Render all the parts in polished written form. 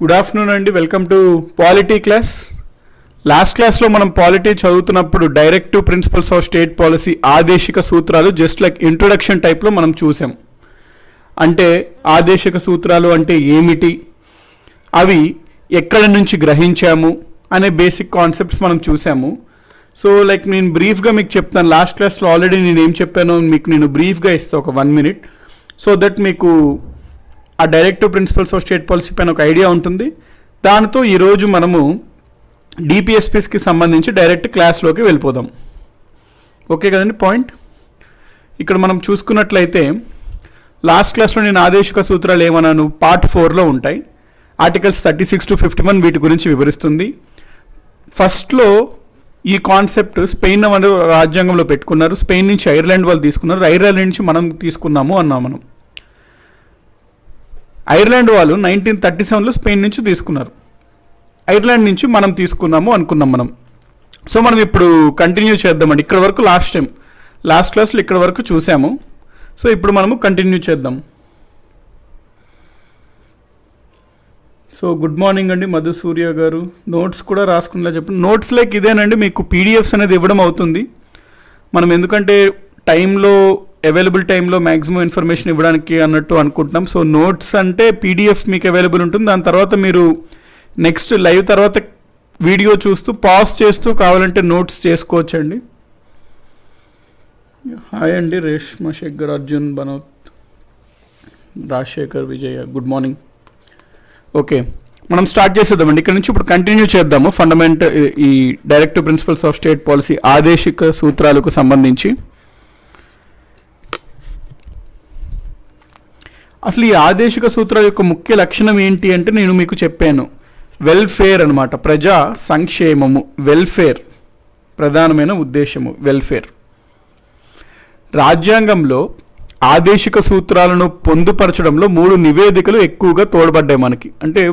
Good afternoon అండి. Welcome to polity class. Last క్లాస్లో మనం పాలిటీ చదువుతున్నప్పుడు directive principles of state policy ఆదేశిక సూత్రాలు జస్ట్ లైక్ ఇంట్రొడక్షన్ టైప్లో మనం చూసాం. అంటే ఆదేశిక సూత్రాలు అంటే ఏమిటి, అవి ఎక్కడి నుంచి గ్రహించాము అనే బేసిక్ కాన్సెప్ట్స్ మనం చూసాము. సో లైక్ నేను బ్రీఫ్గా మీకు చెప్తాను. లాస్ట్ క్లాస్లో ఆల్రెడీ నేను ఏం చెప్పానో మీకు నేను బ్రీఫ్గా ఇస్తాను ఒక 1 minute, సో దట్ మీకు ఆ directive principles of state policy పైన ఒక ఐడియా ఉంటుంది. దాంతో ఈరోజు మనము డిపిఎస్పిస్కి సంబంధించి డైరెక్ట్ క్లాస్లోకి వెళ్ళిపోదాం. ఓకే కదండి. పాయింట్ ఇక్కడ మనం చూసుకున్నట్లయితే లాస్ట్ క్లాస్లో నేను ఆదేశిక సూత్రాలు ఏమన్నాను, పార్ట్ 4లో ఉంటాయి. ఆర్టికల్స్ 36 to 51 వీటి గురించి వివరిస్తుంది. ఫస్ట్లో ఈ కాన్సెప్ట్ స్పెయిన్ వాళ్ళు రాజ్యాంగంలో పెట్టుకున్నారు. స్పెయిన్ నుంచి ఐర్లాండ్ వాళ్ళు తీసుకున్నారు, ఐర్లాండ్ నుంచి మనం తీసుకున్నాము అన్నాం. మనం ఐర్లాండ్ వాళ్ళు 1937లో స్పెయిన్ నుంచి తీసుకున్నారు, ఐర్లాండ్ నుంచి మనం తీసుకున్నాము అనుకున్నాం మనం. సో మనం ఇప్పుడు కంటిన్యూ చేద్దామండి. ఇక్కడ వరకు లాస్ట్ క్లాస్లో ఇక్కడ వరకు చూసాము. సో ఇప్పుడు మనము కంటిన్యూ చేద్దాం. సో గుడ్ మార్నింగ్ అండి మధు సూర్య గారు. నోట్స్ కూడా రాసుకునేలా చెప్పండి. నోట్స్ లైక్ ఇదేనండి, మీకు పీడిఎఫ్స్ అనేది ఇవ్వడం అవుతుంది. మనం ఎందుకంటే టైంలో అవైలబుల్ టైంలో మ్యాక్సిమం ఇన్ఫర్మేషన్ ఇవ్వడానికి అన్నట్టు అనుకుంటున్నాం. సో నోట్స్ అంటే పీడిఎఫ్ మీకు అవైలబుల్ ఉంటుంది. దాని తర్వాత మీరు నెక్స్ట్ లైవ్ తర్వాత వీడియో చూస్తూ పాజ్ చేస్తూ కావాలంటే నోట్స్ చేసుకోవచ్చండి. హాయ్ అండి Reshma Shekhar, Arjun, Banoth, Rajasekhar, Vijaya, good morning. Okay మనం స్టార్ట్ చేసేద్దామండి. ఇక్కడ నుంచి ఇప్పుడు కంటిన్యూ చేద్దాము ఈ directive principles of state policy ఆదేశిక సూత్రాలకు సంబంధించి. అసలు ఈ ఆదేశిక సూత్రాల యొక్క ముఖ్య లక్షణం ఏంటి అంటే నేను మీకు చెప్పాను, వెల్ఫేర్ అనమాట. ప్రజా సంక్షేమము, వెల్ఫేర్ ప్రధానమైన ఉద్దేశము, వెల్ఫేర్. రాజ్యాంగంలో ఆదేశిక సూత్రాలను పొందుపరచడంలో 3 నివేదికలు ఎక్కువగా తోడ్పడ్డాయి మనకి. అంటే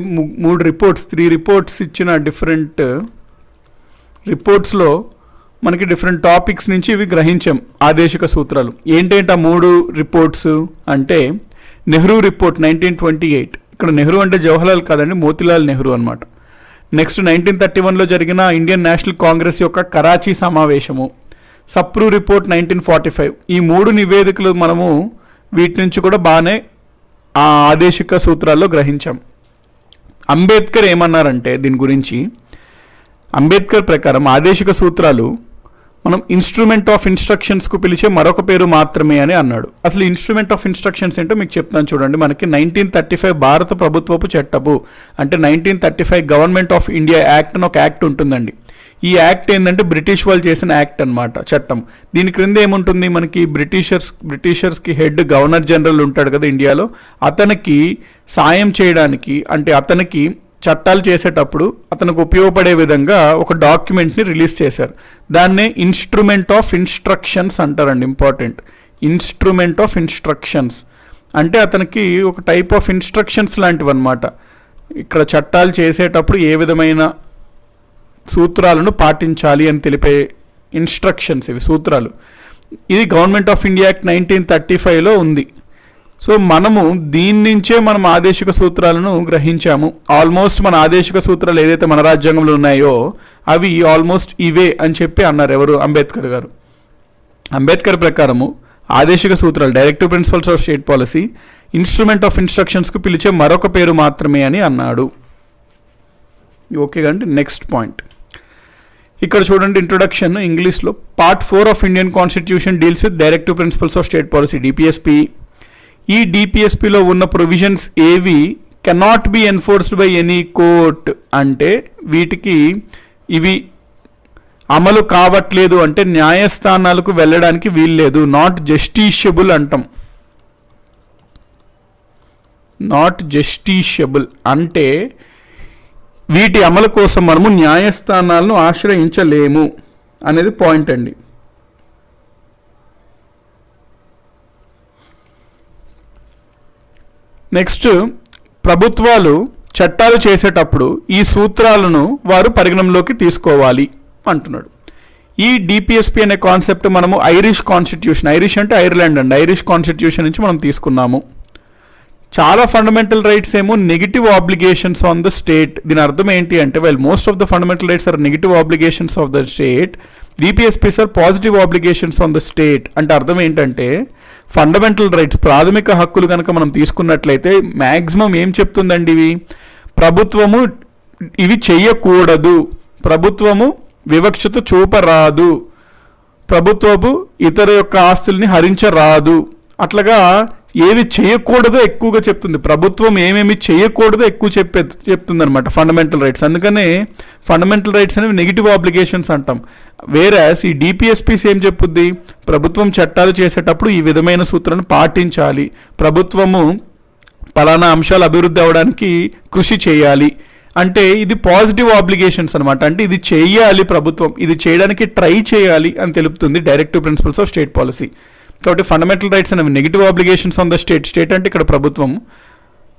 3 రిపోర్ట్స్ ఇచ్చిన డిఫరెంట్ రిపోర్ట్స్లో మనకి డిఫరెంట్ టాపిక్స్ నుంచి ఇవి గ్రహించాం ఆదేశిక సూత్రాలు. ఏంటంటే ఆ 3 రిపోర్ట్స్ అంటే నెహ్రూ రిపోర్ట్ 1928. ఇక్కడ నెహ్రూ అంటే జవహర్లాల్ కాదండి, మోతీలాల్ నెహ్రూ అనమాట. నెక్స్ట్ 1931లో జరిగిన ఇండియన్ నేషనల్ కాంగ్రెస్ యొక్క కరాచీ సమావేశము, సప్రూ రిపోర్ట్ 1945. ఈ 3 నివేదికలు మనము వీటి నుంచి కూడా బాగానే ఆ ఆదేశిక సూత్రాల్లో గ్రహించాం. అంబేద్కర్ ఏమన్నారంటే దీని గురించి, అంబేద్కర్ ప్రకారం ఆదేశిక సూత్రాలు మనం ఇన్స్ట్రుమెంట్ ఆఫ్ ఇన్స్ట్రక్షన్స్కు పిలిచే మరొక పేరు మాత్రమే అని అన్నాడు. అసలు ఇన్స్ట్రుమెంట్ ఆఫ్ ఇన్స్ట్రక్షన్స్ ఏంటో మీకు చెప్తాను చూడండి. మనకి 1935 భారత ప్రభుత్వపు చట్టము అంటే 1935 గవర్నమెంట్ ఆఫ్ ఇండియా యాక్ట్ అని ఒక యాక్ట్ ఉంటుందండి. ఈ యాక్ట్ ఏంటంటే బ్రిటిష్ వాళ్ళు చేసిన యాక్ట్ అనమాట, చట్టం. దీని క్రింద ఏముంటుంది, మనకి బ్రిటిషర్స్కి హెడ్ గవర్నర్ జనరల్ ఉంటాడు కదా ఇండియాలో, అతనికి సాయం చేయడానికి అంటే అతనికి చట్టాలు చేసేటప్పుడు అతనికి ఉపయోగపడే విధంగా ఒక డాక్యుమెంట్ని రిలీజ్ చేశారు. దాన్నే ఇన్స్ట్రుమెంట్ ఆఫ్ ఇన్స్ట్రక్షన్స్ అంటారండి. ఇంపార్టెంట్, ఇన్స్ట్రుమెంట్ ఆఫ్ ఇన్స్ట్రక్షన్స్ అంటే అతనికి ఒక టైప్ ఆఫ్ ఇన్స్ట్రక్షన్స్ లాంటివి అనమాట. ఇక్కడ చట్టాలు చేసేటప్పుడు ఏ విధమైన సూత్రాలను పాటించాలి అని తెలిపే ఇన్స్ట్రక్షన్స్, ఇవి సూత్రాలు. ఇది గవర్నమెంట్ ఆఫ్ ఇండియా యాక్ట్ 1935లో ఉంది. సో మనము దీని నుంచే మనం ఆదేశిక సూత్రాలను గ్రహించాము. ఆల్మోస్ట్ మన ఆదేశిక సూత్రాలు ఏదైతే మన రాజ్యాంగంలో ఉన్నాయో అవి ఆల్మోస్ట్ ఇవే అని చెప్పి అన్నారు. ఎవరు? అంబేద్కర్ గారు. అంబేద్కర్ ప్రకారము ఆదేశిక సూత్రాలు directive principles of state policy instrument of ఇన్స్ట్రక్షన్స్కు పిలిచే మరొక పేరు మాత్రమే అని అన్నాడు. ఓకే అండి. నెక్స్ట్ పాయింట్ ఇక్కడ చూడండి, ఇంట్రొడక్షన్ ఇంగ్లీష్లో. Part 4 of Indian constitution deals with directive principles of state policy, DPSP. ఈ డిపిఎస్పిలో ఉన్న ప్రొవిజన్స్ ఏవి cannot be enforced by any court అంటే ఇవి అమలు కావట్లేదు అంటే న్యాయస్థానాలకు వెళ్ళడానికి వీల్లేదు. నాట్ జస్టిషియబుల్ అంటాం. నాట్ జస్టిషియబుల్ అంటే వీటి అమలు కోసం మనము న్యాయస్థానాలను ఆశ్రయించలేము అనేది పాయింట్ అండి. నెక్స్ట్, ప్రభుత్వాలు చట్టాలు చేసేటప్పుడు ఈ సూత్రాలను వారు పరిగణనలోకి తీసుకోవాలి అంటున్నాడు. ఈ డిపిఎస్పి అనే కాన్సెప్ట్ మనము ఐరిష్ కాన్స్టిట్యూషన్, ఐరిష్ అంటే ఐర్లాండ్ అండి, ఐరిష్ కాన్స్టిట్యూషన్ నుంచి మనం తీసుకున్నాము. చాలా ఫండమెంటల్ రైట్స్ ఏమో negative obligations on the state. దీని అర్థం ఏంటి అంటే well most of the fundamental rights are negative obligations of the state, DPSPs are positive obligations on the state. అంటే అర్థం ఏంటంటే ఫండమెంటల్ రైట్స్ ప్రాథమిక హక్కులు కనుక మనం తీసుకున్నట్లయితే మ్యాక్సిమం ఏం చెప్తుందండి, ప్రభుత్వము ఇవి చెయ్యకూడదు, ప్రభుత్వము వివక్షత చూపరాదు, ప్రభుత్వము ఇతర యొక్క ఆస్తుల్ని హరించరాదు, అట్లాగా ఏవి చేయకూడదో ఎక్కువగా చెప్తుంది. ప్రభుత్వం ఏమేమి చేయకూడదో ఎక్కువ చెప్తుంది అనమాట ఫండమెంటల్ రైట్స్. అందుకనే ఫండమెంటల్ రైట్స్ అనేవి నెగిటివ్ ఆబ్లిగేషన్స్ అంటాం. వేరాస్ ఈ డిపిఎస్పీస్ ఏం చెప్పుద్ది, ప్రభుత్వం చట్టాలు చేసేటప్పుడు ఈ విధమైన సూత్రాన్ని పాటించాలి, ప్రభుత్వము పలానా అంశాలు అభివృద్ధి అవ్వడానికి కృషి చేయాలి. అంటే ఇది పాజిటివ్ ఆబ్లిగేషన్స్ అనమాట. అంటే ఇది చేయాలి, ప్రభుత్వం ఇది చేయడానికి ట్రై చేయాలి అని తెలుపుతుంది directive principles of state policy. కాబట్టి ఫండమెంటల్ రైట్స్ అనేవి negative obligations on the state, state అంటే ఇక్కడ ప్రభుత్వం,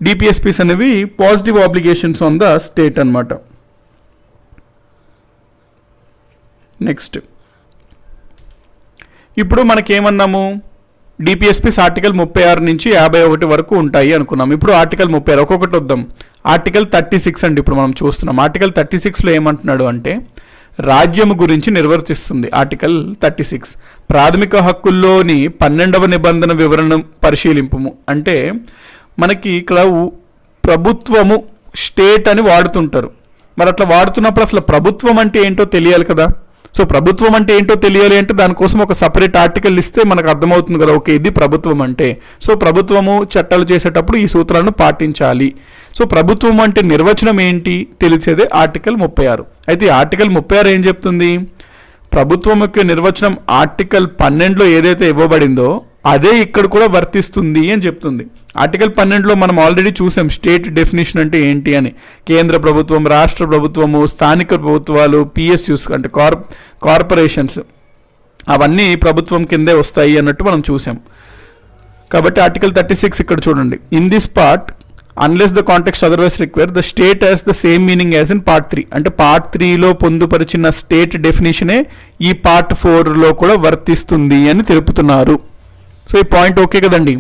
డిపిఎస్పీస్ అనేవి positive obligations on the state అనమాట. నెక్స్ట్ ఇప్పుడు మనకేమన్నాము, డిపిఎస్పీస్ ఆర్టికల్ 36 నుంచి 51 వరకు ఉంటాయి అనుకున్నాం. ఇప్పుడు ఆర్టికల్ 36 ఒక్కొక్కటి వద్దాం. ఆర్టికల్ 36 అండి ఇప్పుడు మనం చూస్తున్నాం. ఆర్టికల్ 36లో ఏమంటున్నాడు అంటే రాజ్యము గురించి నిర్వర్తిస్తుంది. ఆర్టికల్ 36 ప్రాథమిక హక్కుల్లోని 12వ నిబంధన వివరణ పరిశీలింపుము. అంటే మనకి ఇక్కడ ప్రభుత్వము స్టేట్ అని వాడుతుంటారు. మరి అట్లా వాడుతున్నప్పుడు అసలు ప్రభుత్వం అంటే ఏంటో తెలియాలి కదా. సో ప్రభుత్వం అంటే ఏంటో తెలియాలి అంటే దానికోసం ఒక సపరేట్ ఆర్టికల్ ఇస్తే మనకు అర్థమవుతుంది కదా, ఓకే ఇది ప్రభుత్వం అంటే. సో ప్రభుత్వము చట్టాలు చేసేటప్పుడు ఈ సూత్రాలను పాటించాలి. సో ప్రభుత్వం అంటే నిర్వచనం ఏంటి తెలిసేదే ఆర్టికల్ 36. అయితే ఆర్టికల్ 36 ఏం చెప్తుంది, ప్రభుత్వం యొక్క నిర్వచనం ఆర్టికల్ 12లో ఏదైతే ఇవ్వబడిందో అదే ఇక్కడ కూడా వర్తిస్తుంది అని చెప్తుంది. ఆర్టికల్ 12లో మనం ఆల్రెడీ చూసాం స్టేట్ డెఫినేషన్ అంటే ఏంటి అని. కేంద్ర ప్రభుత్వం, రాష్ట్ర ప్రభుత్వము, స్థానిక ప్రభుత్వాలు, పిఎస్యూస్ అంటే కార్పొరేషన్స్ అవన్నీ ప్రభుత్వం కిందే వస్తాయి అన్నట్టు మనం చూసాం. కాబట్టి ఆర్టికల్ 36 ఇక్కడ చూడండి, in this part unless the context otherwise require the state has the same meaning as in part 3. అంటే పార్ట్ 3లో పొందుపరిచిన స్టేట్ డెఫినేషనే ఈ పార్ట్ 4లో కూడా వర్తిస్తుంది అని తెలుపుతున్నారు. సో ఈ పాయింట్ ఓకే కదండి.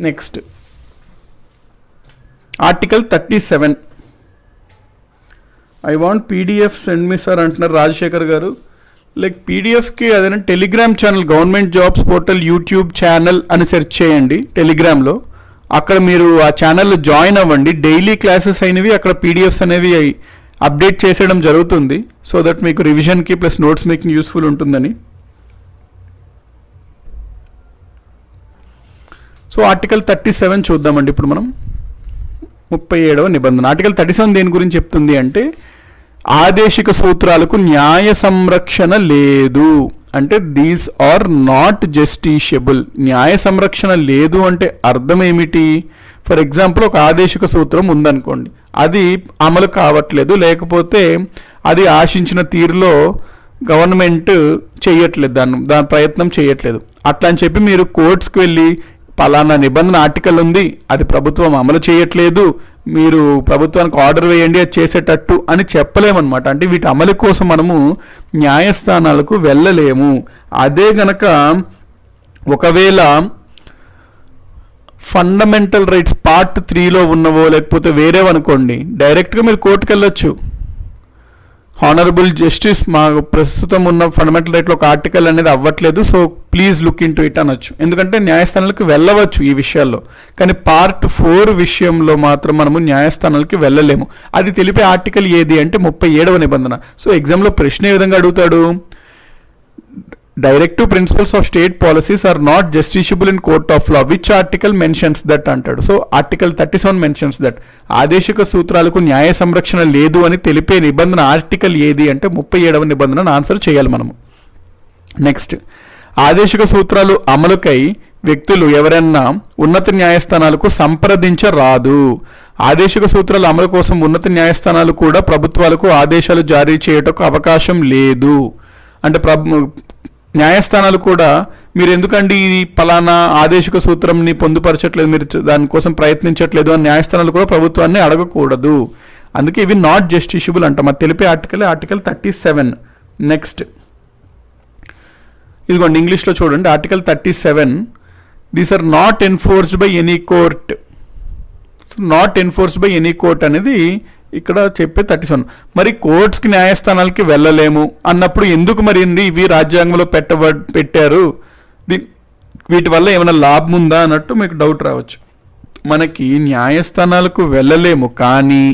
Next article 37. I want PDF send me sir అంటున్నారు రాజశేఖర్ గారు. లైక్ పీడిఎఫ్కి అదేనా Telegram channel, government jobs portal YouTube channel అని సెర్చ్ చేయండి టెలిగ్రామ్లో. అక్కడ మీరు ఆ ఛానల్లో జాయిన్ అవ్వండి. డైలీ క్లాసెస్ అయినవి అక్కడ పీడిఎఫ్స్ అనేవి అప్డేట్ చేసేయడం జరుగుతుంది. సో దట్ మీకు రివిజన్కి ప్లస్ నోట్స్ మేకింగ్ యూస్ఫుల్ ఉంటుందని. సో ఆర్టికల్ 37 చూద్దామండి ఇప్పుడు మనం. 37వ నిబంధన. ఆర్టికల్ 37 దేని గురించి చెప్తుంది అంటే ఆదేశిక సూత్రాలకు న్యాయ సంరక్షణ లేదు. అంటే దీస్ ఆర్ నాట్ జస్టిషియబుల్. న్యాయ సంరక్షణ లేదు అంటే అర్థం ఏమిటి? ఫర్ ఎగ్జాంపుల్ ఒక ఆదేశిక సూత్రం ఉందనుకోండి, అది అమలు కావట్లేదు, లేకపోతే అది ఆశించిన తీరులో గవర్నమెంట్ చేయట్లేదు, దాని ప్రయత్నం చేయట్లేదు. అట్లా అని చెప్పి మీరు కోర్ట్స్కి వెళ్ళి పలానా నిబంధన ఆర్టికల్ ఉంది, అది ప్రభుత్వం అమలు చేయట్లేదు, మీరు ప్రభుత్వానికి ఆర్డర్ వేయండి అది చేసేటట్టు అని చెప్పలేమన్నమాట. అంటే వీటి అమలు కోసం మనము న్యాయస్థానాలకు వెళ్ళలేము. అదే గనక ఒకవేళ ఫండమెంటల్ రైట్స్ పార్ట్ 3లో ఉన్నవో లేకపోతే వేరేవనుకోండి, డైరెక్ట్గా మీరు కోర్టుకు వెళ్ళొచ్చు. హానరబుల్ జస్టిస్, మా ప్రస్తుతం ఉన్న ఫండమెంటల్ రైట్లో ఒక ఆర్టికల్ అనేది అవ్వట్లేదు, so please look in to it అనొచ్చు. ఎందుకంటే న్యాయస్థానాలకు వెళ్ళవచ్చు ఈ విషయాల్లో. కానీ పార్ట్ 4 విషయంలో మాత్రం మనము న్యాయస్థానాలకి వెళ్ళలేము. అది తెలిపే ఆర్టికల్ ఏది అంటే 37వ నిబంధన. సో ఎగ్జామ్లో ప్రశ్న ఏ విధంగా అడుగుతాడు, directive principles of state policies are not justiciable in court of law, which article mentions that అంటాడు. So article 37 mentions that. ఆదేశిక సూత్రాలకు న్యాయ సంరక్షణ లేదు అని తెలిపే నిబంధన ఆర్టికల్ ఏది అంటే 37వ నిబంధన ఆన్సర్ చేయాలి మనము. నెక్స్ట్, ఆదేశిక సూత్రాలు అమలుకై వ్యక్తులు ఎవరైనా ఉన్నత న్యాయస్థానాలకు సంప్రదించరాదు. ఆదేశిక సూత్రాల అమలు కోసం ఉన్నత న్యాయస్థానాలు కూడా ప్రభుత్వాలకు ఆదేశాలు జారీ చేయటకు అవకాశం లేదు. అంటే న్యాయస్థానాలు కూడా మీరు ఎందుకండి ఈ పలానా ఆదేశిక సూత్రంని పొందుపరచట్లేదు, మీరు దానికోసం ప్రయత్నించట్లేదు అని న్యాయస్థానాలు కూడా ప్రభుత్వాన్ని అడగకూడదు. అందుకే ఇవి నాట్ జస్టిషియబుల్ అంటాం. అది తెలిపే ఆర్టికల్ 37. నెక్స్ట్, ఇదిగోండి ఇంగ్లీష్లో చూడండి, article 37, these are not enforced by any court. Not enforced by any court అనేది ఇక్కడ చెప్పే 37. మరి కోర్ట్స్కి న్యాయస్థానాలకి వెళ్ళలేము అన్నప్పుడు ఎందుకు మరి ఇవి రాజ్యాంగంలో పెట్టారు, వీటి వల్ల ఏమైనా లాభం ఉందా అన్నట్టు మీకు డౌట్ రావచ్చు. మనకి న్యాయస్థానాలకు వెళ్ళలేము, కానీ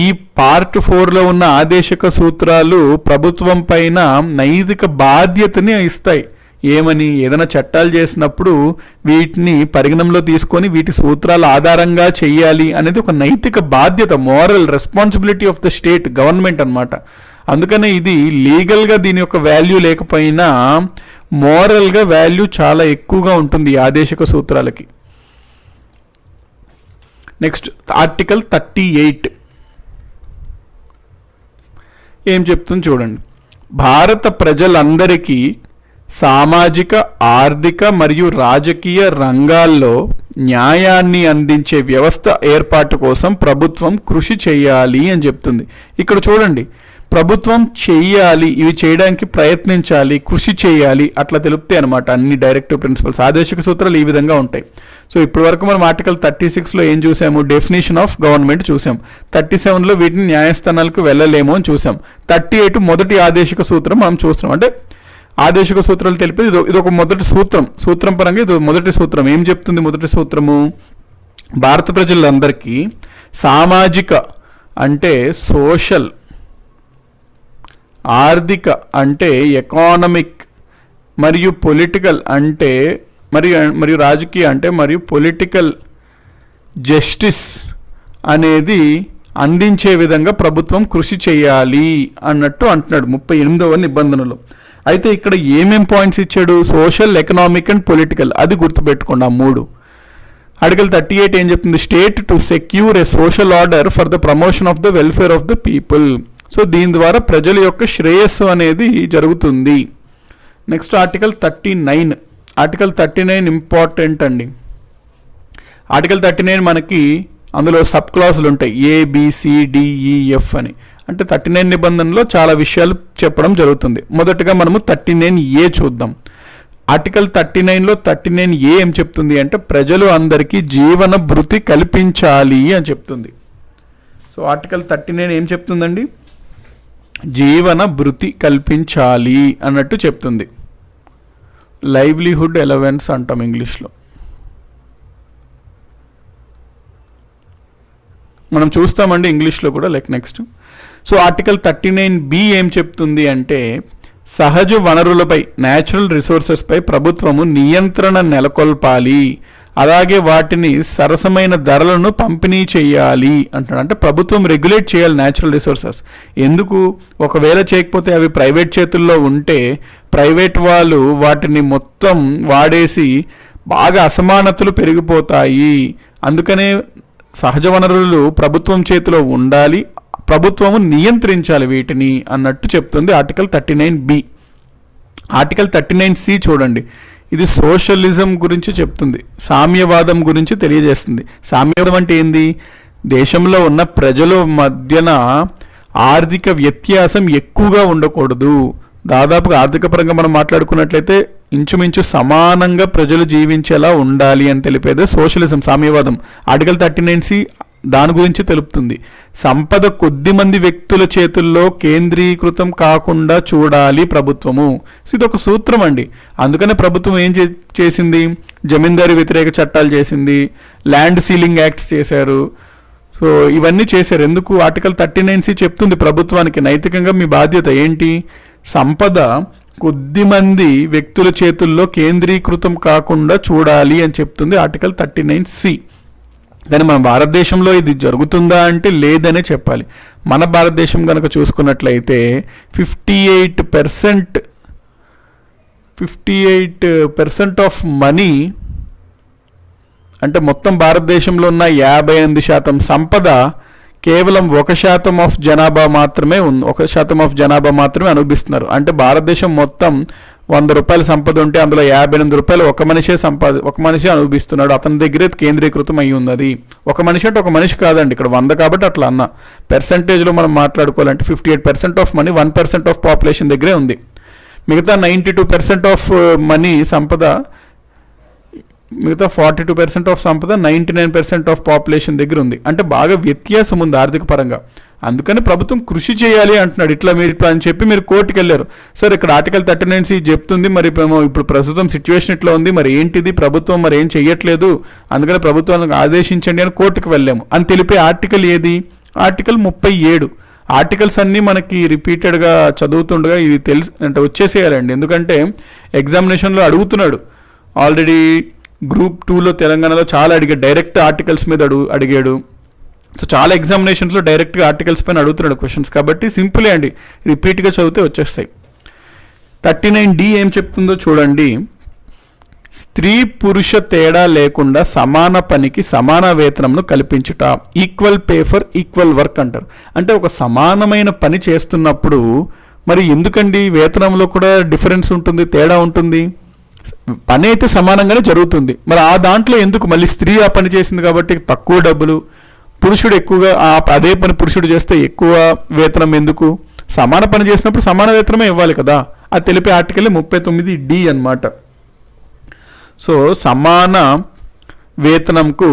ఈ పార్ట్ 4లో ఉన్న ఆదేశక సూత్రాలు ప్రభుత్వం పైన నైతిక బాధ్యతని ఇస్తాయి. ఏమని, ఏదైనా చట్టాలు చేసినప్పుడు వీటిని పరిగణనలో తీసుకొని వీటి సూత్రాల ఆధారంగా చెయ్యాలి అనేది ఒక నైతిక బాధ్యత, moral responsibility of the state government అన్నమాట. అందుకనే ఇది లీగల్గా దీని యొక్క వాల్యూ లేకపోయినా మోరల్గా వాల్యూ చాలా ఎక్కువగా ఉంటుంది ఈ ఆదేశక సూత్రాలకి. నెక్స్ట్ ఆర్టికల్ 38 ఏం చెప్తుంది చూడండి. భారత ప్రజలందరికీ సామాజిక, ఆర్థిక మరియు రాజకీయ రంగాల్లో న్యాయాన్ని అందించే వ్యవస్థ ఏర్పాటు కోసం ప్రభుత్వం కృషి చేయాలి అని చెప్తుంది. ఇక్కడ చూడండి, ప్రభుత్వం చెయ్యాలి, ఇవి చేయడానికి ప్రయత్నించాలి, కృషి చేయాలి అట్లా తెలుపుతాయి అనమాట అన్ని డైరెక్టివ్ ప్రిన్సిపల్స్. ఆదేశక సూత్రాలు ఈ విధంగా ఉంటాయి. సో ఇప్పటి వరకు మనం ఆర్టికల్ 36లో ఏం చూసాము, డెఫినేషన్ ఆఫ్ గవర్నమెంట్ చూసాం. 37లో వీటిని న్యాయస్థానాలకు వెళ్ళలేము అని చూసాం. 38 మొదటి ఆదేశక సూత్రం మనం చూస్తున్నాం. అంటే ఆదేశక సూత్రాలు తెలిపేది ఇది ఒక మొదటి సూత్రం పరంగా ఇది మొదటి సూత్రం. ఏం చెప్తుంది మొదటి సూత్రము, భారత ప్రజలందరికీ సామాజిక అంటే సోషల్, ఆర్థిక అంటే ఎకానమిక్, మరియు పొలిటికల్ అంటే మరియు రాజకీయ అంటే మరియు పొలిటికల్ జస్టిస్ అనేది అందించే విధంగా ప్రభుత్వం కృషి చేయాలి అన్నట్టు అంటున్నాడు 38వ నిబంధనలో. అయితే ఇక్కడ ఏమేం పాయింట్స్ ఇచ్చాడు, సోషల్, ఎకనామిక్ అండ్ పొలిటికల్, అది గుర్తుపెట్టుకోండి ఆ 3. ఆర్టికల్ 38 ఏం చెప్తుంది, state to secure A social order for the promotion of the welfare of the people. So దీని ద్వారా ప్రజల యొక్క శ్రేయస్సు అనేది జరుగుతుంది. Next article 39. ఆర్టికల్ 39 ఇంపార్టెంట్ అండి. ఆర్టికల్ 39 మనకి అందులో సబ్ క్లాసులు ఉంటాయి, ABCDEF అని. అంటే 39 నిబంధనలో చాలా విషయాలు చెప్పడం జరుగుతుంది. మొదటగా మనము 39A చూద్దాం. ఆర్టికల్ 39లో 39A ఏం చెప్తుంది అంటే ప్రజలు అందరికీ జీవన భృతి కల్పించాలి అని చెప్తుంది. సో ఆర్టికల్ 39 ఏం చెప్తుందండి, జీవన భృతి కల్పించాలి అన్నట్టు చెప్తుంది. లైవ్లీహుడ్ అలవెన్స్ అంటాం ఇంగ్లీష్లో. మనం చూస్తామండి ఇంగ్లీష్లో కూడా. నెక్స్ట్ సో ఆర్టికల్ 39B ఏం చెప్తుంది అంటే సహజ వనరులపై, న్యాచురల్ రిసోర్సెస్పై ప్రభుత్వము నియంత్రణ నెలకొల్పాలి, అలాగే వాటిని సరసమైన ధరలను పంపిణీ చేయాలి అంటాడు. అంటే ప్రభుత్వం రెగ్యులేట్ చేయాలి న్యాచురల్ రిసోర్సెస్. ఎందుకు, ఒకవేళ చేయకపోతే అవి ప్రైవేట్ చేతుల్లో ఉంటే ప్రైవేట్ వాళ్ళు వాటిని మొత్తం వాడేసి బాగా అసమానతలు పెరిగిపోతాయి. అందుకనే సహజ వనరులు ప్రభుత్వం చేతిలో ఉండాలి, ప్రభుత్వము నియంత్రించాలి వీటిని అన్నట్టు చెప్తుంది ఆర్టికల్ 39B. ఆర్టికల్ 39C చూడండి, ఇది సోషలిజం గురించి చెప్తుంది, సామ్యవాదం గురించి తెలియజేస్తుంది. సామ్యవాదం అంటే ఏంది, దేశంలో ఉన్న ప్రజల మధ్యన ఆర్థిక వ్యత్యాసం ఎక్కువగా ఉండకూడదు. దాదాపుగా ఆర్థిక పరంగా మనం మాట్లాడుకున్నట్లయితే ఇంచుమించు సమానంగా ప్రజలు జీవించేలా ఉండాలి అని తెలిపేదే సోషలిజం, సామ్యవాదం. ఆర్టికల్ 39C దాని గురించి తెలుపుతుంది. సంపద కొద్ది మంది వ్యక్తుల చేతుల్లో కేంద్రీకృతం కాకుండా చూడాలి ప్రభుత్వము. సో ఇది ఒక సూత్రం అండి. అందుకనే ప్రభుత్వం ఏం చేసింది, జమీందారీ వ్యతిరేక చట్టాలు చేసింది, ల్యాండ్ సీలింగ్ యాక్ట్స్ చేశారు. సో ఇవన్నీ చేశారు. ఎందుకు, ఆర్టికల్ 39C చెప్తుంది ప్రభుత్వానికి నైతికంగా మీ బాధ్యత ఏంటి, సంపద కొద్ది మంది వ్యక్తుల చేతుల్లో కేంద్రీకృతం కాకుండా చూడాలి అని చెప్తుంది ఆర్టికల్ 39C. కానీ మన భారతదేశంలో ఇది జరుగుతుందా అంటే లేదనే చెప్పాలి. మన భారతదేశం కనుక చూసుకున్నట్లయితే 58% ఆఫ్ మనీ, అంటే మొత్తం భారతదేశంలో ఉన్న 58% సంపద కేవలం 1% ఆఫ్ జనాభా మాత్రమే 1% ఆఫ్ జనాభా మాత్రమే అనుభవిస్తున్నారు. అంటే భారతదేశం మొత్తం 100 రూపాయల సంపద ఉంటే అందులో 58 రూపాయలు ఒక మనిషే అనుభవిస్తున్నాడు, అతని దగ్గరే కేంద్రీకృతం అయి ఉన్నది. ఒక మనిషి అంటే ఒక మనిషి కాదండి, ఇక్కడ 100 కాబట్టి అట్లా అన్న పర్సంటేజ్లో మనం మాట్లాడుకోవాలంటే 58% ఆఫ్ మనీ 1% ఆఫ్ పాపులేషన్ దగ్గరే ఉంది. మిగతా 92% ఆఫ్ మనీ సంపద, మిగతా 42% ఆఫ్ సంపద 99% ఆఫ్ పాపులేషన్ దగ్గర ఉంది. అంటే బాగా వ్యత్యాసం ఉంది ఆర్థిక పరంగా. అందుకని ప్రభుత్వం కృషి చేయాలి అంటున్నాడు. ఇట్లా మీరు ఇప్పుడు అని చెప్పి మీరు కోర్టుకు వెళ్ళారు. సార్ ఇక్కడ ఆర్టికల్ 39C చెప్తుంది, మరి ఇప్పుడు ప్రస్తుతం సిచ్యువేషన్ ఇట్లా ఉంది, మరి ఏంటిది ప్రభుత్వం మరి ఏం చెయ్యట్లేదు, అందుకని ప్రభుత్వానికి ఆదేశించండి అని కోర్టుకు వెళ్ళాము అని తెలిపే ఆర్టికల్ ఏది? ఆర్టికల్ 37. ఆర్టికల్స్ అన్నీ మనకి రిపీటెడ్గా చదువుతుండగా ఇది తెలుసు అంటే వచ్చేసేయాలండి. ఎందుకంటే ఎగ్జామినేషన్లో అడుగుతున్నాడు. ఆల్రెడీ గ్రూప్ 2లో తెలంగాణలో చాలా అడిగాడు, డైరెక్ట్ ఆర్టికల్స్ మీద అడిగాడు. సో చాలా ఎగ్జామినేషన్స్లో డైరెక్ట్గా ఆర్టికల్స్ పైన అడుగుతున్నాడు క్వశ్చన్స్. కాబట్టి సింపులే అండి, రిపీట్గా చదివితే వచ్చేస్తాయి. 39D ఏం చెప్తుందో చూడండి. స్త్రీ పురుష తేడా లేకుండా సమాన పనికి సమాన వేతనంను కల్పించుట, equal pay for equal work అంటారు. అంటే ఒక సమానమైన పని చేస్తున్నప్పుడు మరి ఎందుకండి వేతనంలో కూడా డిఫరెన్స్ ఉంటుంది, తేడా ఉంటుంది? పని అయితే సమానంగానే జరుగుతుంది, మరి ఆ దాంట్లో ఎందుకు మళ్ళీ స్త్రీ ఆ పని చేసింది కాబట్టి తక్కువ డబ్బులు, పురుషుడు ఎక్కువగా అదే పని పురుషుడు చేస్తే ఎక్కువ వేతనం ఎందుకు? సమాన పని చేసినప్పుడు సమాన వేతనమే ఇవ్వాలి కదా. అది తెలిపే ఆర్టికల్ 39D అన్నమాట. సో సమాన వేతనంకు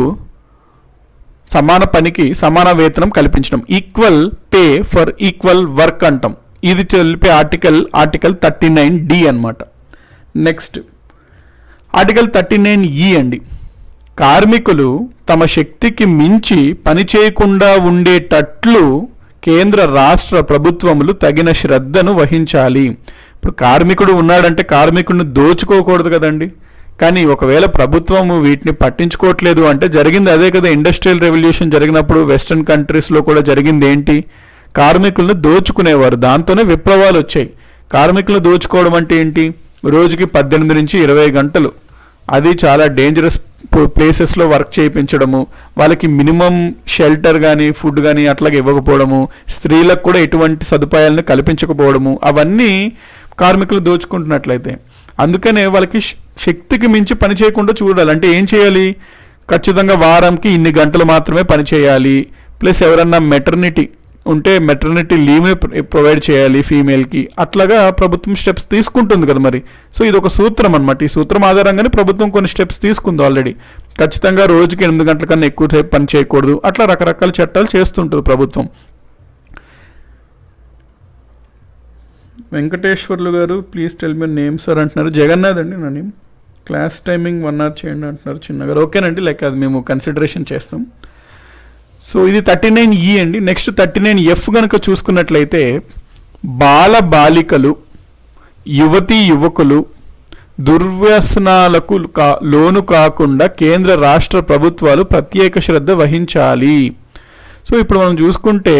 సమాన పనికి సమాన వేతనం కల్పించడం, equal pay for equal work అంటాం. ఇది తెలిపే ఆర్టికల్ 39D అన్నమాట. నెక్స్ట్ ఆర్టికల్ 39E అండి. కార్మికులు తమ శక్తికి మించి పని చేయకుండా ఉండేటట్లు కేంద్ర రాష్ట్ర ప్రభుత్వములు తగిన శ్రద్ధను వహించాలి. ఇప్పుడు కార్మికుడు ఉన్నాడంటే కార్మికుడిని దోచుకోకూడదు కదండి. కానీ ఒకవేళ ప్రభుత్వము వీటిని పట్టించుకోవట్లేదు అంటే జరిగింది అదే కదా. ఇండస్ట్రియల్ రెవల్యూషన్ జరిగినప్పుడు వెస్ట్రన్ కంట్రీస్లో కూడా జరిగింది ఏంటి? కార్మికులను దోచుకునేవారు, దాంతోనే విప్లవాలు వచ్చాయి. కార్మికులను దోచుకోవడం అంటే ఏంటి? రోజుకి 18 నుంచి 20 గంటలు, అది చాలా డేంజరస్ ప్లేసెస్లో వర్క్ చేయించడము, వాళ్ళకి మినిమం షెల్టర్ కానీ ఫుడ్ కానీ అట్లాగే ఇవ్వకపోవడము, స్త్రీలకు కూడా ఎటువంటి సదుపాయాలను కల్పించకపోవడము, అవన్నీ కార్మికులు దోచుకుంటున్నట్లయితే. అందుకనే వాళ్ళకి శక్తికి మించి పని చేయకుండా చూడాలి. అంటే ఏం చేయాలి? ఖచ్చితంగా వారంకి ఇన్ని గంటలు మాత్రమే పని చేయాలి. ప్లస్ ఎవరన్నా మెటర్నిటీ ఉంటే మెటర్నిటీ లీవ్ని ప్రొవైడ్ చేయాలి ఫీమేల్కి. అట్లాగా ప్రభుత్వం స్టెప్స్ తీసుకుంటుంది కదా మరి. సో ఇది ఒక సూత్రం అనమాట. ఈ సూత్రం ఆధారంగానే ప్రభుత్వం కొన్ని స్టెప్స్ తీసుకుంది ఆల్రెడీ. ఖచ్చితంగా రోజుకి 8 గంటల కన్నా ఎక్కువసేపు పని చేయకూడదు, అట్లా రకరకాల చట్టాలు చేస్తుంటుంది ప్రభుత్వం. వెంకటేశ్వర్లు గారు please tell me name sir అంటున్నారు. జగన్నాథ్ అండి నా నేమ్. క్లాస్ టైమింగ్ 1 hour చేయండి అంటున్నారు చిన్నగారు. ఓకేనండి, లైక్ అది మేము కన్సిడరేషన్ చేస్తాం. సో ఇది 39E అండి. నెక్స్ట్ 39F కనుక చూసుకున్నట్లయితే బాల బాలికలు, యువతీ యువకులు దుర్వ్యసనాలకు లోను కాకుండా కేంద్ర రాష్ట్ర ప్రభుత్వాలు ప్రత్యేక శ్రద్ధ వహించాలి. సో ఇప్పుడు మనం చూసుకుంటే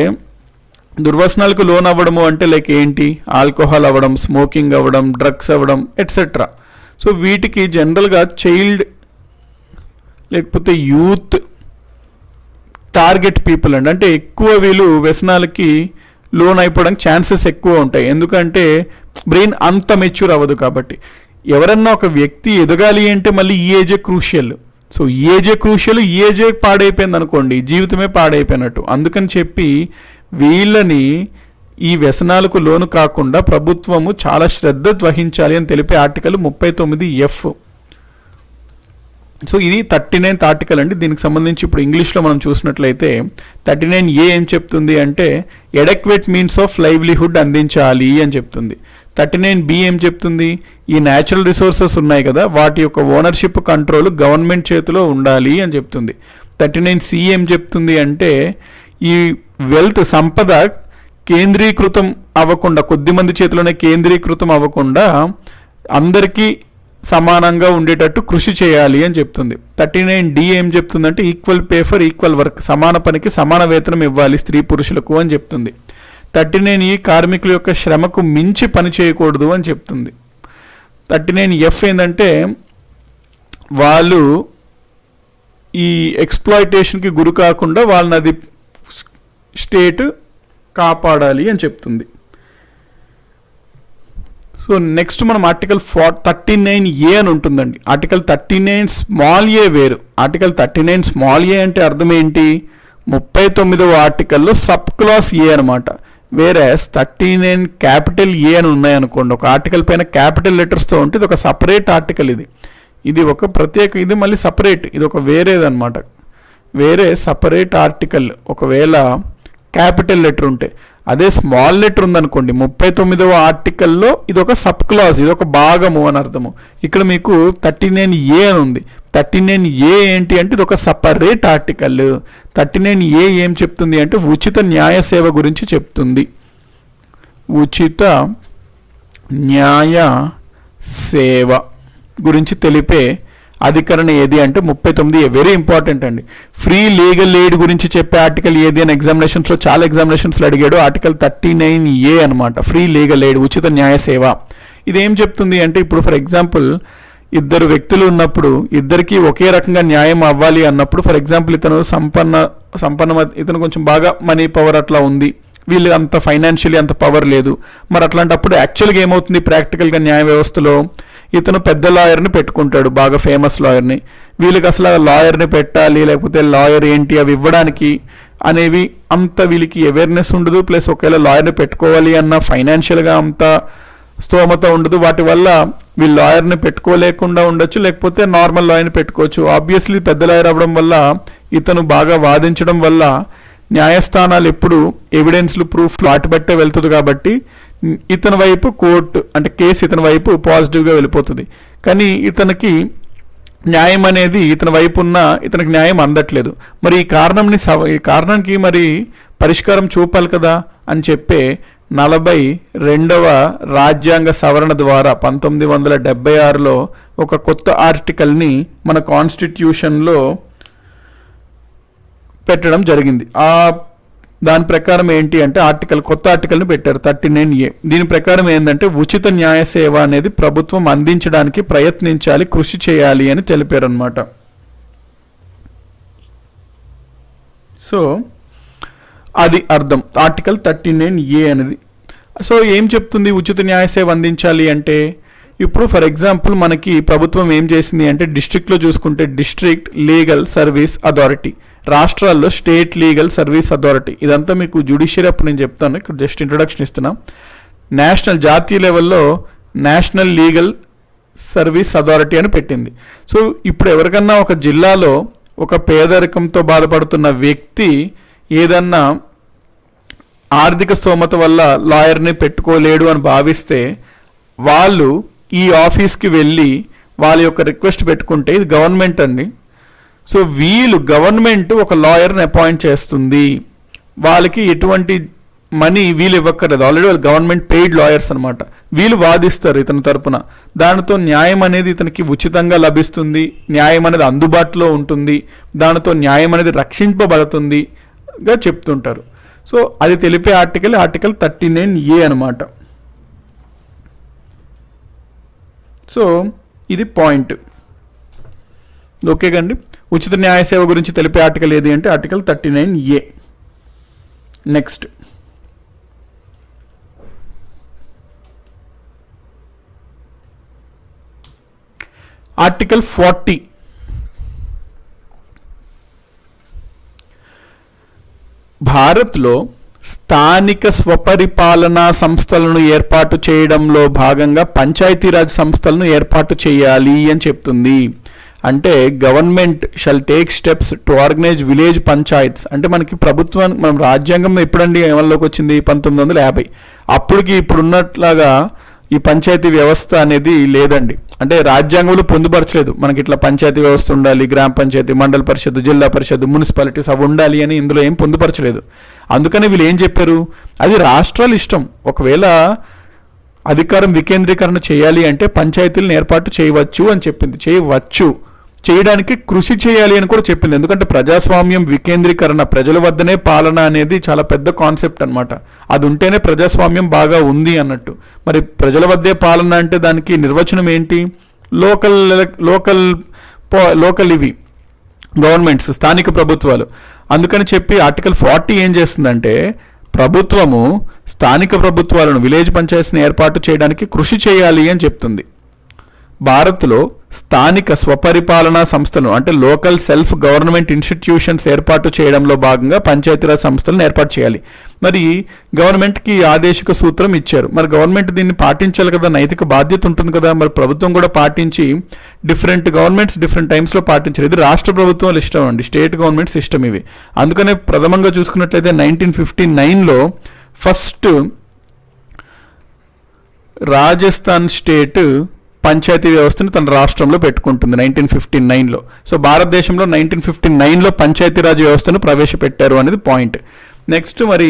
దుర్వ్యసనాలకు లోన్ అవ్వడము అంటే లైక్ ఏంటి? ఆల్కహాల్ అవ్వడం, స్మోకింగ్ అవ్వడం, డ్రగ్స్ అవ్వడం ఎట్సెట్రా. సో వీటికి జనరల్గా చైల్డ్ లేకపోతే యూత్ టార్గెట్ పీపుల్ అండి. అంటే ఎక్కువ వీళ్ళు వ్యసనాలకి లోన్ అయిపోవడానికి ఛాన్సెస్ ఎక్కువ ఉంటాయి. ఎందుకంటే బ్రెయిన్ అంత మెచ్యూర్ అవ్వదు కాబట్టి. ఎవరన్నా ఒక వ్యక్తి ఎదగాలి అంటే మళ్ళీ ఈ ఏజే క్రూషియల్. సో ఈ ఏజే క్రూషియల్, ఈ ఏజే పాడైపోయింది అనుకోండి, జీవితమే పాడైపోయినట్టు. అందుకని చెప్పి వీళ్ళని ఈ వ్యసనాలకు లోను కాకుండా ప్రభుత్వము చాలా శ్రద్ధ వహించాలి అని తెలిపే ఆర్టికల్ 39F. సో ఇది 39th ఆర్టికల్ అండి. దీనికి సంబంధించి ఇప్పుడు ఇంగ్లీష్లో మనం చూసినట్లయితే 39A ఏం చెప్తుంది అంటే ఎడక్వేట్ మీన్స్ ఆఫ్ లైవ్లీహుడ్ అందించాలి అని చెప్తుంది. 39B ఏం చెప్తుంది? ఈ న్యాచురల్ రిసోర్సెస్ ఉన్నాయి కదా, వాటి యొక్క ఓనర్షిప్ కంట్రోల్ గవర్నమెంట్ చేతిలో ఉండాలి అని చెప్తుంది. 39C ఏం చెప్తుంది అంటే ఈ వెల్త్ సంపద కేంద్రీకృతం అవ్వకుండా, కొద్దిమంది చేతిలోనే కేంద్రీకృతం అవ్వకుండా అందరికీ సమానంగా ఉండేటట్టు కృషి చేయాలి అని చెప్తుంది. 39D ఏం చెప్తుందంటే equal pay for equal work, సమాన పనికి సమాన వేతనం ఇవ్వాలి స్త్రీ పురుషులకు అని చెప్తుంది. 39E కార్మికుల యొక్క శ్రమకు మించి పని చేయకూడదు అని చెప్తుంది. 39F ఏంటంటే వాళ్ళు ఈ ఎక్స్ప్లాయిటేషన్కి గురి కాకుండా వాళ్ళని అది స్టేట్ కాపాడాలి అని చెప్తుంది. సో నెక్స్ట్ మనం ఆర్టికల్ 39A అని ఉంటుందండి. ఆర్టికల్ 39a వేరు. ఆర్టికల్ 39a అంటే అర్థం ఏంటి? 39వ ఆర్టికల్లో సబ్ క్లాస్ A అనమాట. వేరే 39 క్యాపిటల్ ఏ అని ఉన్నాయనుకోండి, ఒక ఆర్టికల్ పైన క్యాపిటల్ లెటర్స్తో ఉంటే ఇది ఒక సపరేట్ ఆర్టికల్. ఇది ఒక ప్రత్యేక, ఇది మళ్ళీ సపరేట్, ఇది ఒక వేరేదన్నమాట, వేరే సపరేట్ ఆర్టికల్ ఒకవేళ క్యాపిటల్ లెటర్ ఉంటే. అదే స్మాల్ లెటర్ ఉందనుకోండి 39వ ఆర్టికల్లో ఇది ఒక సబ్ క్లాజ్, ఇది ఒక భాగము అని అర్థము. ఇక్కడ మీకు 39A అని ఉంది. 39A ఏంటి అంటే ఇది ఒక సపరేట్ ఆర్టికల్. 39A ఏం చెప్తుంది అంటే ఉచిత న్యాయ సేవ గురించి చెప్తుంది. ఉచిత న్యాయ సేవ గురించి తెలిపే అధికరణ ఏది అంటే 39A. వెరీ ఇంపార్టెంట్ అండి. ఫ్రీ లీగల్ ఎయిడ్ గురించి చెప్పే ఆర్టికల్ ఏది అని ఎగ్జామినేషన్స్లో చాలా ఎగ్జామినేషన్స్లో అడిగాడు. ఆర్టికల్ 39A అనమాట, ఫ్రీ లీగల్ ఎయిడ్, ఉచిత న్యాయ సేవ. ఇదేం చెప్తుంది అంటే ఇప్పుడు ఫర్ ఎగ్జాంపుల్ ఇద్దరు వ్యక్తులు ఉన్నప్పుడు ఇద్దరికి ఒకే రకంగా న్యాయం అవ్వాలి అన్నప్పుడు, ఫర్ ఎగ్జాంపుల్ ఇతను ఇతను కొంచెం బాగా మనీ పవర్ అట్లా ఉంది, వీళ్ళు అంత ఫైనాన్షియలీ అంత పవర్ లేదు. మరి అట్లాంటప్పుడు యాక్చువల్గా ఏమవుతుంది ప్రాక్టికల్గా న్యాయ వ్యవస్థలో, ఇతను పెద్ద లాయర్ని పెట్టుకుంటాడు, బాగా ఫేమస్ లాయర్ని. వీళ్ళకి అసలు లాయర్ని పెట్టాలి లేకపోతే లాయర్ ఏంటి అవి ఇవ్వడానికి అనేవి అంత వీళ్ళకి అవేర్నెస్ ఉండదు. ప్లస్ ఒకవేళ లాయర్ని పెట్టుకోవాలి అన్న ఫైనాన్షియల్గా అంత స్తోమత ఉండదు. వాటి వల్ల వీళ్ళు లాయర్ని పెట్టుకోలేకుండా ఉండొచ్చు, లేకపోతే నార్మల్ లాయర్ని పెట్టుకోవచ్చు. ఆబ్వియస్లీ పెద్ద లాయర్ అవ్వడం వల్ల, ఇతను బాగా వాదించడం వల్ల న్యాయస్థానాలు ఎప్పుడు ఎవిడెన్స్లు ప్రూఫ్లు వాటి బట్టే వెళ్తుంది. కాబట్టి ఇతని వైపు కోర్టు అంటే కేసు ఇతని వైపు పాజిటివ్గా వెళ్ళిపోతుంది. కానీ ఇతనికి న్యాయం అనేది ఇతని వైపు ఉన్న ఇతనికి న్యాయం అందట్లేదు. మరి ఈ కారణానికి మరి పరిష్కారం చూపాలి కదా అని చెప్పే 42వ రాజ్యాంగ సవరణ ద్వారా 1976లో ఒక కొత్త ఆర్టికల్ని మన కాన్స్టిట్యూషన్లో పెట్టడం జరిగింది. దాని ప్రకారం ఏంటి అంటే కొత్త ఆర్టికల్ని పెట్టారు 39A. దీని ప్రకారం ఏంటంటే ఉచిత న్యాయ సేవ అనేది ప్రభుత్వం అందించడానికి ప్రయత్నించాలి, కృషి చేయాలి అని తెలిపారు అనమాట. సో అది అర్థం ఆర్టికల్ 39A అనేది. సో ఏం చెప్తుంది ఉచిత న్యాయ సేవ అందించాలి అంటే, ఇప్పుడు ఫర్ ఎగ్జాంపుల్ మనకి ప్రభుత్వం ఏం చేసింది అంటే డిస్ట్రిక్ట్లో చూసుకుంటే డిస్ట్రిక్ట్ లీగల్ సర్వీస్ అథారిటీ, రాష్ట్రాల్లో స్టేట్ లీగల్ సర్వీస్ అథారిటీ. ఇదంతా మీకు జ్యుడిషియరీ అప్పుడు నేను చెప్తాను, ఇక్కడ జస్ట్ ఇంట్రొడక్షన్ ఇస్తున్నా. జాతీయ లెవెల్లో నేషనల్ లీగల్ సర్వీస్ అథారిటీ అని పెట్టింది. సో ఇప్పుడు ఎవరికన్నా ఒక జిల్లాలో ఒక పేదరికంతో బాధపడుతున్న వ్యక్తి ఏదన్నా ఆర్థిక స్తోమత వల్ల లాయర్ని పెట్టుకోలేడు అని భావిస్తే వాళ్ళు ఈ ఆఫీస్కి వెళ్ళి వాళ్ళ యొక్క రిక్వెస్ట్ పెట్టుకుంటే, ఇది గవర్నమెంట్ అండి. సో గవర్నమెంట్ ఒక లాయర్ని అపాయింట్ చేస్తుంది. వాళ్ళకి ఎటువంటి మనీ వీళ్ళు ఇవ్వక్కర్లేదు, ఆల్రెడీ వాళ్ళు గవర్నమెంట్ పెయిడ్ లాయర్స్ అనమాట. వీళ్ళు వాదిస్తారు ఇతని తరపున. దానితో న్యాయం అనేది ఇతనికి ఉచితంగా లభిస్తుంది, న్యాయం అనేది అందుబాటులో ఉంటుంది, దానితో న్యాయం అనేది రక్షింపబడుతుందిగా చెప్తుంటారు. సో అది తెలిపే ఆర్టికల్ 39A అనమాట. సో ఇది పాయింట్. ఓకే కండి. ఉచిత న్యాయ సేవ గురించి తెలిపే ఆర్టికల్ ఏది అంటే ఆర్టికల్ 39A. Next article 40. భారత్లో స్థానిక స్వపరిపాలనా సంస్థలను ఏర్పాటు చేయడంలో భాగంగా పంచాయతీరాజ్ సంస్థలను ఏర్పాటు చేయాలి అని చెప్తుంది. అంటే government shall take steps to organise village panchayats. అంటే మనకి మనం రాజ్యాంగం ఎప్పుడండి అమల్లోకి వచ్చింది? 1950. అప్పటికి ఇప్పుడున్నట్లాగా ఈ పంచాయతీ వ్యవస్థ అనేది లేదండి. అంటే రాజ్యాంగంలో పొందుపరచలేదు మనకి ఇట్లా పంచాయతీ వ్యవస్థ ఉండాలి, గ్రామ పంచాయతీ, మండల పరిషత్, జిల్లా పరిషత్, మున్సిపాలిటీస్ అవి ఉండాలి అని ఇందులో ఏం పొందుపరచలేదు. అందుకని వీళ్ళు ఏం చెప్పారు, అది రాష్ట్రాల ఇష్టం. ఒకవేళ అధికారం వికేంద్రీకరణ చేయాలి అంటే పంచాయతీలను ఏర్పాటు చేయవచ్చు అని చెప్పింది. చేయడానికి కృషి చేయాలి అని కూడా చెప్పింది. ఎందుకంటే ప్రజాస్వామ్యం, వికేంద్రీకరణ, ప్రజల వద్దనే పాలన అనేది చాలా పెద్ద కాన్సెప్ట్ అనమాట. అది ఉంటేనే ప్రజాస్వామ్యం బాగా ఉంది అన్నట్టు. మరి ప్రజల వద్దే పాలన అంటే దానికి నిర్వచనం ఏంటి? లోకల్ ఇవి గవర్నమెంట్స్, స్థానిక ప్రభుత్వాలు. అందుకని చెప్పి ఆర్టికల్ 40 ఏం చేస్తుందంటే ప్రభుత్వము స్థానిక ప్రభుత్వాలను, విలేజ్ పంచాయత్స్ని ఏర్పాటు చేయడానికి కృషి చేయాలి అని చెప్తుంది. భారత్లో స్థానిక స్వపరిపాలనా సంస్థలు అంటే లోకల్ సెల్ఫ్ గవర్నమెంట్ ఇన్స్టిట్యూషన్స్ ఏర్పాటు చేయడంలో భాగంగా పంచాయతీరాజ్ సంస్థలను ఏర్పాటు చేయాలి. మరి గవర్నమెంట్కి ఆదేశిక సూత్రం ఇచ్చారు, మరి గవర్నమెంట్ దీన్ని పాటించాలి కదా, నైతిక బాధ్యత ఉంటుంది కదా, మరి ప్రభుత్వం కూడా పాటించి డిఫరెంట్ గవర్నమెంట్స్ డిఫరెంట్ టైమ్స్లో పాటించారు. ఇది రాష్ట్ర ప్రభుత్వాలు ఇష్టం అండి, స్టేట్ గవర్నమెంట్స్ ఇష్టం ఇవి. అందుకనే ప్రథమంగా చూసుకున్నట్లయితే 1959లో ఫస్ట్ రాజస్థాన్ స్టేట్ పంచాయతీ వ్యవస్థను తన రాష్ట్రంలో పెట్టుకుంటుంది 1959లో. సో భారతదేశంలో 1959లో పంచాయతీరాజ్ వ్యవస్థను ప్రవేశపెట్టారు అనేది పాయింట్. నెక్స్ట్ మరి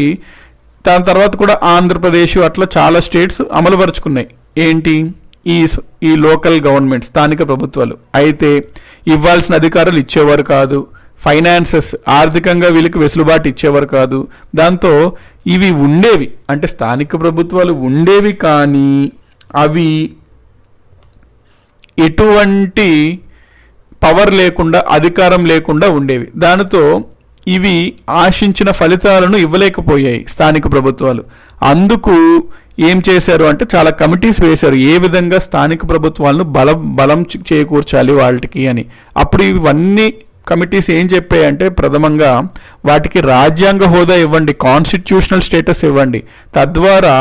దాని తర్వాత కూడా ఆంధ్రప్రదేశ్ అట్లా చాలా స్టేట్స్ అమలుపరుచుకున్నాయి ఏంటి ఈ లోకల్ గవర్నమెంట్ స్థానిక ప్రభుత్వాలు. అయితే ఇవ్వాల్సిన అధికారాలు ఇచ్చేవారు కాదు, ఫైనాన్సెస్ ఆర్థికంగా వీళ్ళకి వెసులుబాటు ఇచ్చేవారు కాదు. దాంతో ఇవి ఉండేవి అంటే స్థానిక ప్రభుత్వాలు ఉండేవి కానీ అవి ఎటువంటి పవర్ లేకుండా అధికారం లేకుండా ఉండేవి. దానితో ఇవి ఆశించిన ఫలితాలను ఇవ్వలేకపోయాయి స్థానిక ప్రభుత్వాలు. అందుకు ఏం చేశారు అంటే చాలా కమిటీస్ వేశారు ఏ విధంగా స్థానిక ప్రభుత్వాలను బలం చేకూర్చాలి వాళ్ళకి అని. అప్పుడు ఇవన్నీ కమిటీస్ ఏం చెప్పాయి అంటే ప్రథమంగా వాటికి రాజ్యాంగ హోదా ఇవ్వండి, కాన్స్టిట్యూషనల్ స్టేటస్ ఇవ్వండి, తద్వారా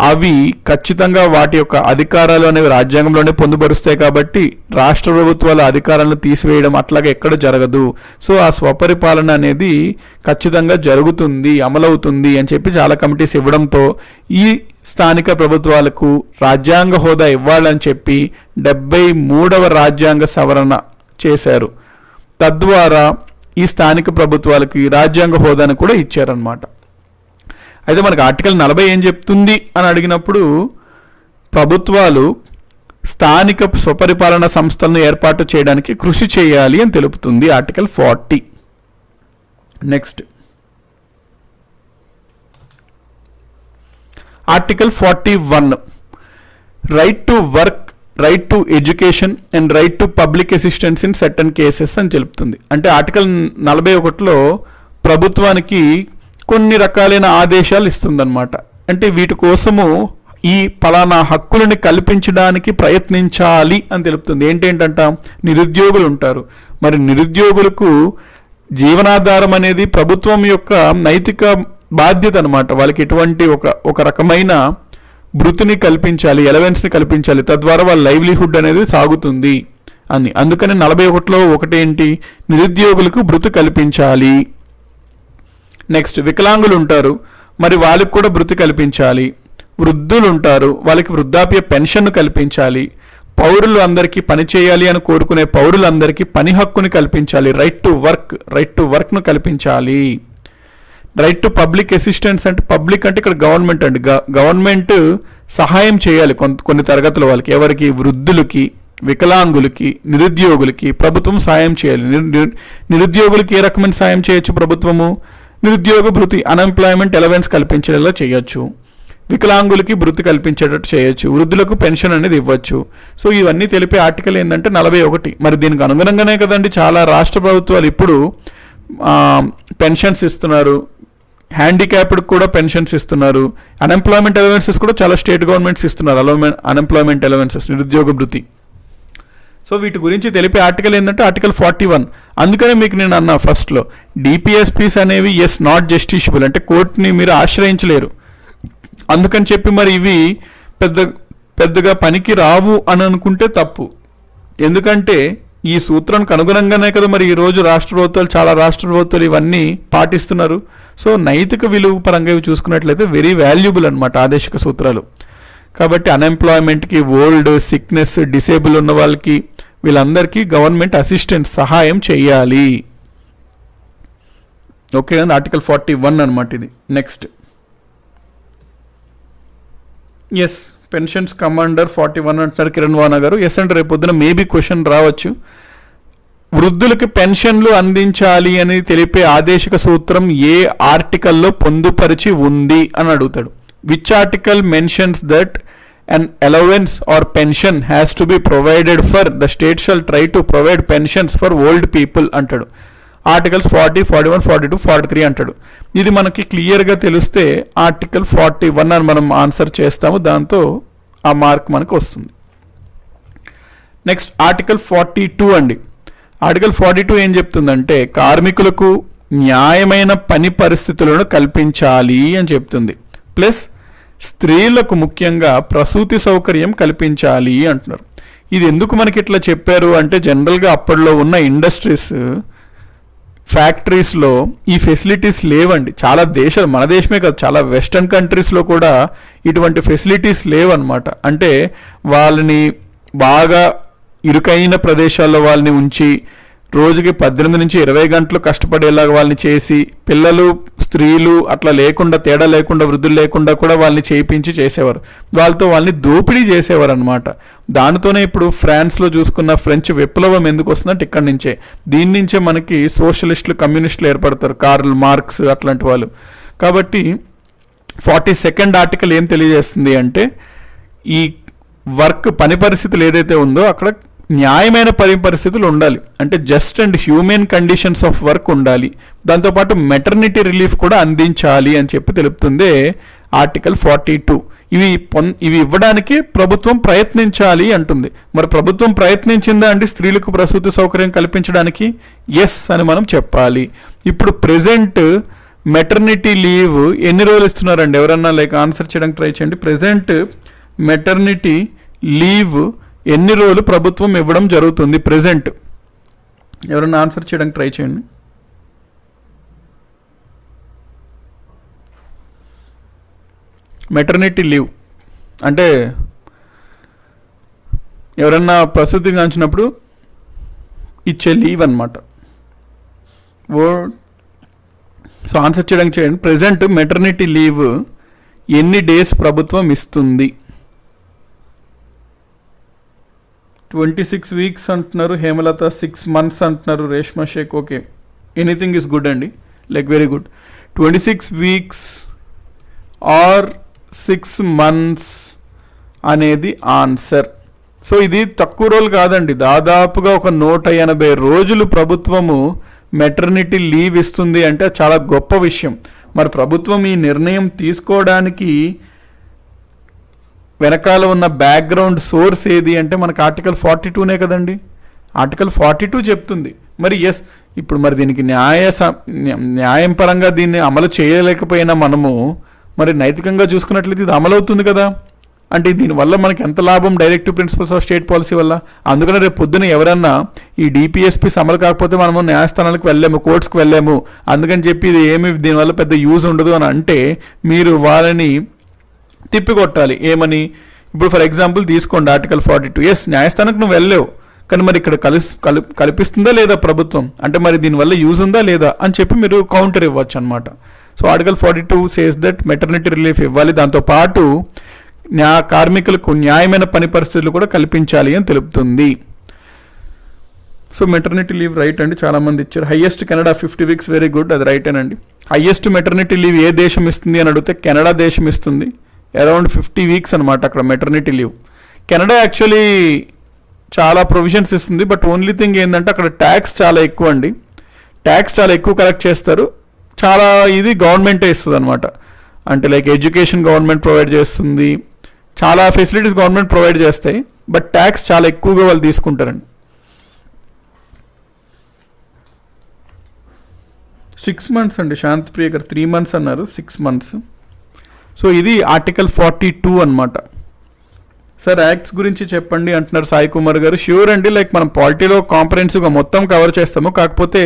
అవి ఖచ్చితంగా వాటి యొక్క అధికారాలు అనేవి రాజ్యాంగంలోనే పొందుపరుస్తాయి కాబట్టి రాష్ట్ర ప్రభుత్వాల అధికారాలను తీసివేయడం అట్లాగే ఎక్కడ జరగదు. సో ఆ స్వపరిపాలన అనేది ఖచ్చితంగా జరుగుతుంది, అమలవుతుంది అని చెప్పి చాలా కమిటీస్ ఇవ్వడంతో ఈ స్థానిక ప్రభుత్వాలకు రాజ్యాంగ హోదా ఇవ్వాలని చెప్పి 73వ రాజ్యాంగ సవరణ చేశారు. తద్వారా ఈ స్థానిక ప్రభుత్వాలకి రాజ్యాంగ హోదాను కూడా ఇచ్చారన్నమాట. అయితే మనకు ఆర్టికల్ 40 ఏం చెప్తుంది అని అడిగినప్పుడు ప్రభుత్వాలు స్థానిక స్వపరిపాలన సంస్థలను ఏర్పాటు చేయడానికి కృషి చేయాలి అని తెలుపుతుంది article 40. Next article 41 right to work, right to education and right to public assistance in certain cases అని తెలుపుతుంది. అంటే ఆర్టికల్ 41లో ప్రభుత్వానికి కొన్ని రకాలైన ఆదేశాలు ఇస్తుందన్నమాట. అంటే వీటి కోసము ఈ పలానా హక్కులని కల్పించడానికి ప్రయత్నించాలి అని తెలుపుతుంది. ఏంటంట నిరుద్యోగులు ఉంటారు, మరి నిరుద్యోగులకు జీవనాధారం అనేది ప్రభుత్వం యొక్క నైతిక బాధ్యత అనమాట. వాళ్ళకి ఎటువంటి ఒక రకమైన భృతిని కల్పించాలి, ఎలవెన్స్ని కల్పించాలి, తద్వారా వాళ్ళ లైవ్లీహుడ్ అనేది సాగుతుంది అని. అందుకని 41లో ఒకటేంటి నిరుద్యోగులకు భృతి కల్పించాలి. నెక్స్ట్ వికలాంగులు ఉంటారు, మరి వాళ్ళకి కూడా భృతి కల్పించాలి. వృద్ధులు ఉంటారు, వాళ్ళకి వృద్ధాప్య పెన్షన్ను కల్పించాలి. పౌరులు అందరికీ పని చేయాలి అని కోరుకునే పౌరులందరికీ పని హక్కుని కల్పించాలి. రైట్ టు వర్క్ను కల్పించాలి. రైట్ టు పబ్లిక్ అసిస్టెన్స్ అంటే పబ్లిక్ అంటే ఇక్కడ గవర్నమెంట్ అండి. గవర్నమెంట్ సహాయం చేయాలి కొన్ని తరగతుల వాళ్ళకి, ఎవరికి వృద్ధులకి, వికలాంగులకి, నిరుద్యోగులకి ప్రభుత్వం సాయం చేయాలి. నిరుద్యోగులకి ఏ రకమైన సాయం చేయొచ్చు ప్రభుత్వము? నిరుద్యోగ భృతి, అన్ఎంప్లాయ్మెంట్ అలవెన్స్ కల్పించేలా చేయొచ్చు, వికలాంగులకి భృతి కల్పించేటట్టు చేయొచ్చు, వృద్ధులకు పెన్షన్ అనేది ఇవ్వచ్చు. సో ఇవన్నీ తెలిపే ఆర్టికల్ ఏంటంటే 41. మరి దీనికి అనుగుణంగానే కదండి చాలా రాష్ట్ర ప్రభుత్వాలు ఇప్పుడు పెన్షన్స్ ఇస్తున్నారు, హ్యాండిక్యాప్డ్కి కూడా పెన్షన్స్ ఇస్తున్నారు, అన్ఎంప్లాయ్మెంట్ అలవెన్సెస్ కూడా చాలా స్టేట్ గవర్నమెంట్స్ ఇస్తున్నారు, అన్ఎంప్లాయ్మెంట్ అలవెన్సెస్, నిరుద్యోగ భృతి. సో వీటి గురించి తెలిపే ఆర్టికల్ ఏంటంటే ఆర్టికల్ 41. అందుకనే మీకు నేను అన్నా ఫస్ట్లో డిపిఎస్పీస్ అనేవి నాట్ జస్టిషియబుల్ అంటే కోర్టుని మీరు ఆశ్రయించలేరు. అందుకని చెప్పి మరి ఇవి పెద్దగా పనికి రావు అని అనుకుంటే తప్పు. ఎందుకంటే ఈ సూత్రానికి అనుగుణంగానే కదా మరి ఈరోజు చాలా రాష్ట్ర ప్రభుత్వాలు ఇవన్నీ పాటిస్తున్నారు. సో నైతిక విలువ పరంగా ఇవి చూసుకున్నట్లయితే వెరీ వాల్యుబుల్ అనమాట ఆదేశిక సూత్రాలు. కాబట్టి అన్ఎంప్లాయ్మెంట్కి, ఓల్డ్, సిక్నెస్, డిసేబుల్ ఉన్న వాళ్ళకి వీళ్ళందరికీ గవర్నమెంట్ అసిస్టెన్స్ సహాయం చేయాలి. ఓకే అండి, ఆర్టికల్ 41 అనమాట ఇది. నెక్స్ట్ పెన్షన్స్ కమాండర్ 41 అంటున్నారు కిరణ్ వానా గారు. అంటే రేపు పొద్దున మేబీ క్వశ్చన్ రావచ్చు. వృద్ధులకి పెన్షన్లు అందించాలి అని తెలిపే ఆదేశిక సూత్రం ఏ ఆర్టికల్లో పొందుపరిచి ఉంది అని అడుగుతాడు. Which article mentions that an allowance or pension has to be provided for the state shall try to provide pensions for old people అంటాడు. ఆర్టికల్స్ 40, 41, 42, 43 అంటాడు. ఇది మనకి క్లియర్గా తెలిస్తే ఆర్టికల్ 41 అని మనం ఆన్సర్ చేస్తాము, దాంతో ఆ మార్క్ మనకు వస్తుంది. నెక్స్ట్ ఆర్టికల్ 42 అండి. ఆర్టికల్ 42 ఏం చెప్తుందంటే కార్మికులకు న్యాయమైన పని పరిస్థితులను కల్పించాలి అని చెప్తుంది. ప్లస్ స్త్రీలకు ముఖ్యంగా ప్రసూతి సౌకర్యం కల్పించాలి అంటున్నారు. ఇది ఎందుకు మనకి ఇట్లా చెప్పారు అంటే జనరల్గా అప్పట్లో ఉన్న ఇండస్ట్రీస్, ఫ్యాక్టరీస్లో ఈ ఫెసిలిటీస్ లేవండి. చాలా దేశాలు, మన దేశమే కాదు, చాలా వెస్టర్న్ కంట్రీస్లో కూడా ఇటువంటి ఫెసిలిటీస్ లేవన్నమాట. అంటే వాళ్ళని బాగా ఇరుకైన ప్రదేశాల్లో వాళ్ళని ఉంచి రోజుకి 18 నుంచి 20 గంటలు కష్టపడేలాగా వాళ్ళని చేసి, పిల్లలు స్త్రీలు అట్లా లేకుండా, తేడా లేకుండా, వృద్ధులు లేకుండా కూడా వాళ్ళని చేయించి చేసేవారు. వాళ్ళని దోపిడీ చేసేవారు అనమాట. దానితోనే ఇప్పుడు ఫ్రాన్స్లో చూసుకున్న ఫ్రెంచ్ విప్లవం ఎందుకు వస్తుందంటే ఇక్కడి నుంచే. దీని నుంచే మనకి సోషలిస్టులు, కమ్యూనిస్టులు ఏర్పడతారు, కార్ల్ మార్క్స్ అట్లాంటి వాళ్ళు. కాబట్టి 42nd ఆర్టికల్ ఏం తెలియజేస్తుంది అంటే ఈ పని పరిస్థితులు ఏదైతే ఉందో అక్కడ న్యాయమైన పని పరిస్థితులు ఉండాలి. అంటే just and human conditions of work ఉండాలి. దాంతోపాటు మెటర్నిటీ రిలీఫ్ కూడా అందించాలి అని చెప్పి తెలుపుతుంది ఆర్టికల్ 42. ఇవి ఇవ్వడానికి ప్రభుత్వం ప్రయత్నించాలి అంటుంది. మరి ప్రభుత్వం ప్రయత్నించిందా అండి స్త్రీలకు ప్రసూతి సౌకర్యం కల్పించడానికి? ఎస్ అని మనం చెప్పాలి. ఇప్పుడు ప్రెజెంట్ మెటర్నిటీ లీవ్ ఎన్ని రోజులు ఇస్తున్నారండి? ఎవరన్నా ఆన్సర్ చేయడానికి ట్రై చేయండి. ప్రెజెంట్ మెటర్నిటీ లీవ్ ఎన్ని రోజులు ప్రభుత్వం ఇవ్వడం జరుగుతుంది ప్రెజెంట్? ఎవరన్నా ఆన్సర్ చేయడానికి ట్రై చేయండి. మెటర్నిటీ లీవ్ అంటే ఎవరన్నా ప్రసూతి కాంచినప్పుడు ఇచ్చే లీవ్ అన్నమాట. సో ఆన్సర్ చేయడానికి చేయండి. ప్రెజెంట్ మెటర్నిటీ లీవ్ ఎన్ని డేస్ ప్రభుత్వం ఇస్తుంది? 26 వీక్స్ అంటున్నారు హేమలత, 6 months అంటున్నారు Reshma Shaik. Okay, anything is good అండి, very good. 26 weeks or 6 months అనేది ఆన్సర్. సో ఇది తక్కువ రోజులు కాదండి, దాదాపుగా ఒక 180 రోజులు ప్రభుత్వము మెటర్నిటీ లీవ్ ఇస్తుంది అంటే చాలా గొప్ప విషయం. మరి ప్రభుత్వం ఈ నిర్ణయం తీసుకోవడానికి వెనకాల ఉన్న బ్యాక్గ్రౌండ్ సోర్స్ ఏది అంటే మనకు ఆర్టికల్ 42నే కదండి. ఆర్టికల్ 42 చెప్తుంది. మరి ఎస్, ఇప్పుడు మరి దీనికి న్యాయం పరంగా దీన్ని అమలు చేయలేకపోయినా మనము మరి నైతికంగా చూసుకున్నట్లయితే ఇది అమలవుతుంది కదా. అంటే దీనివల్ల మనకి ఎంత లాభం? Directive principles of state policy వల్ల. అందుకనే రేపు పొద్దున ఎవరన్నా ఈ డిపిఎస్పీస్ అమలు కాకపోతే మనము న్యాయస్థానాలకు వెళ్ళాము, కోర్ట్స్కి వెళ్ళాము, అందుకని చెప్పి ఇది ఏమి దీనివల్ల పెద్ద యూజ్ ఉండదు అని అంటే మీరు వాళ్ళని తిప్పికొట్టాలి. ఏమని? ఇప్పుడు ఫర్ ఎగ్జాంపుల్ తీసుకోండి ఆర్టికల్ 42. ఎస్, న్యాయస్థానానికి నువ్వు వెళ్ళలేవు, కానీ మరి ఇక్కడ కల్పిస్తుందా లేదా ప్రభుత్వం? అంటే మరి దీనివల్ల యూజ్ ఉందా లేదా అని చెప్పి మీరు కౌంటర్ ఇవ్వచ్చు అనమాట. So article 42 says that maternity relief ఇవ్వాలి, దాంతోపాటు కార్మికులకు న్యాయమైన పని పరిస్థితులు కూడా కల్పించాలి అని తెలుపుతుంది. సో మెటర్నిటీ లీవ్ రైట్ అండి, చాలామంది ఇచ్చారు. Highest Canada 50 weeks, very good, అది రైట్ అండి. హైయెస్ట్ మెటర్నిటీ లీవ్ ఏ దేశం ఇస్తుంది అని అడిగితే కెనడా దేశం ఇస్తుంది. అరౌండ్ 50 వీక్స్ అనమాట అక్కడ మెటర్నిటీ లీవ్. కెనడా యాక్చువల్లీ చాలా ప్రొవిజన్స్ ఇస్తుంది, బట్ ఓన్లీ థింగ్ ఏంటంటే అక్కడ ట్యాక్స్ చాలా ఎక్కువ అండి. ట్యాక్స్ చాలా ఎక్కువ కలెక్ట్ చేస్తారు. చాలా ఇది గవర్నమెంటే ఇస్తుంది అనమాట. అంటే ఎడ్యుకేషన్ గవర్నమెంట్ ప్రొవైడ్ చేస్తుంది, చాలా ఫెసిలిటీస్ గవర్నమెంట్ ప్రొవైడ్ చేస్తాయి, బట్ ట్యాక్స్ చాలా ఎక్కువగా వాళ్ళు తీసుకుంటారండి. 6 months అండి, శాంతిప్రియ గారు 3 months అన్నారు, 6 months. సో ఇది ఆర్టికల్ 42 అనమాట. సార్ యాక్ట్స్ గురించి చెప్పండి అంటున్నారు సాయి కుమార్ గారు. ష్యూర్ అండి, మనం పాలిటీలో కాంప్రహెన్సివ్గా మొత్తం కవర్ చేస్తాము. కాకపోతే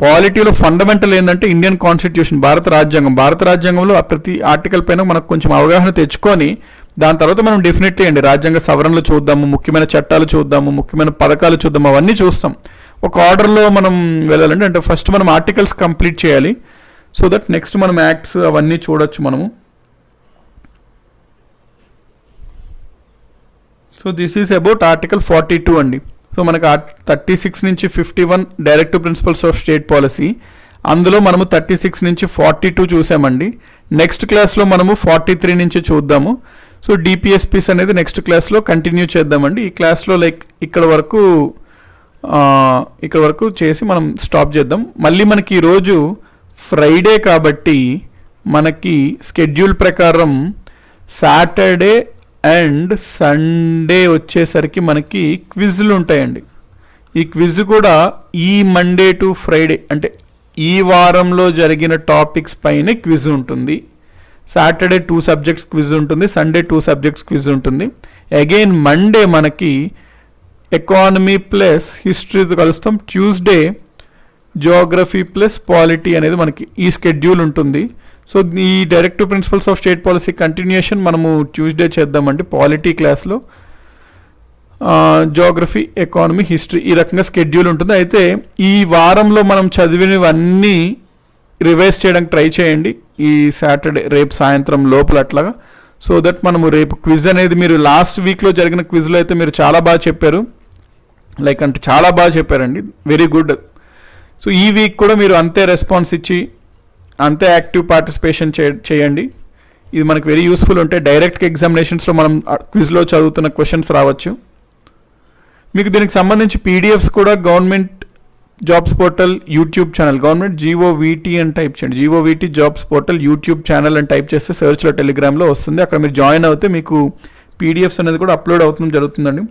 పాలిటీలో ఫండమెంటల్ ఏంటంటే ఇండియన్ కాన్స్టిట్యూషన్, భారత రాజ్యాంగంలో ప్రతి ఆర్టికల్ పైన మనకు కొంచెం అవగాహన తెచ్చుకొని దాని తర్వాత మనం డెఫినెట్లీ అండి రాజ్యాంగ సవరణలు చూద్దాము, ముఖ్యమైన చట్టాలు చూద్దాము, ముఖ్యమైన పథకాలు చూద్దాము, అవన్నీ చూస్తాం. ఒక ఆర్డర్లో మనం వెళ్ళాలండి. అంటే ఫస్ట్ మనం ఆర్టికల్స్ కంప్లీట్ చేయాలి, సో దట్ నెక్స్ట్ మనం యాక్ట్స్ అవన్నీ చూడొచ్చు మనము. So this is about article 42 అండి. సో మనకు 36 నుంచి 51 directive principles of state policy, అందులో మనము 36 నుంచి 42 చూసామండి. నెక్స్ట్ క్లాస్లో మనము 43 నుంచి చూద్దాము. సో డిపిఎస్పీస్ అనేది నెక్స్ట్ క్లాస్లో కంటిన్యూ చేద్దామండి. ఈ క్లాస్లో ఇక్కడ వరకు చేసి మనం స్టాప్ చేద్దాం. మళ్ళీ మనకి ఈరోజు ఫ్రైడే కాబట్టి మనకి స్కెడ్యూల్ ప్రకారం సాటర్డే అండ్ సండే వచ్చేసరికి మనకి క్విజ్లు ఉంటాయండి. ఈ క్విజ్ కూడా ఈ మండే టు ఫ్రైడే అంటే ఈ వారంలో జరిగిన టాపిక్స్ పైనే క్విజ్ ఉంటుంది. సాటర్డే 2 సబ్జెక్ట్స్ క్విజ్ ఉంటుంది, సండే 2 సబ్జెక్ట్స్ క్విజ్ ఉంటుంది. అగైన్ మండే మనకి ఎకానమీ ప్లస్ హిస్టరీతో కలుస్తాం. ట్యూస్డే జియోగ్రఫీ ప్లస్ పాలిటీ అనేది మనకి ఈ స్కెడ్యూల్ ఉంటుంది. సో ఈ directive principles of state policy continuation మనము ట్యూస్డే చేద్దామండి పాలిటీ క్లాస్లో. జియోగ్రఫీ, ఎకానమీ, హిస్టరీ ఈ రకంగా స్కెడ్యూల్ ఉంటుంది. అయితే ఈ వారంలో మనం చదివినవన్నీ రివైజ్ చేయడానికి ట్రై చేయండి ఈ సాటర్డే రేపు సాయంత్రం లోపల అట్లాగా. సో దట్ మనము రేపు క్విజ్ అనేది మీరు లాస్ట్ వీక్లో జరిగిన క్విజ్లో అయితే మీరు చాలా బాగా చెప్పారు, లైక్ అంటే చాలా బాగా చెప్పారండి, వెరీ గుడ్. సో ఈ వీక్ కూడా మీరు అంతే రెస్పాన్స్ ఇచ్చి అంతే యాక్టివ్ పార్టిసిపేషన్ చేయండి. ఇది మనకు వెరీ యూస్ఫుల్ ఉంటాయి. డైరెక్ట్గా ఎగ్జామినేషన్స్లో మనం క్విజ్లో చదువుతున్న క్వశ్చన్స్ రావచ్చు. మీకు దీనికి సంబంధించి పీడిఎఫ్స్ కూడా government jobs portal YouTube channel, government GOVT అని టైప్ చేయండి. GOVT jobs portal YouTube channel అని టైప్ చేస్తే సెర్చ్లో టెలిగ్రామ్లో వస్తుంది. అక్కడ మీరు జాయిన్ అవుతే మీకు పీడిఎఫ్స్ అనేది కూడా అప్లోడ్ అవుతుంది జరుగుతుందండి.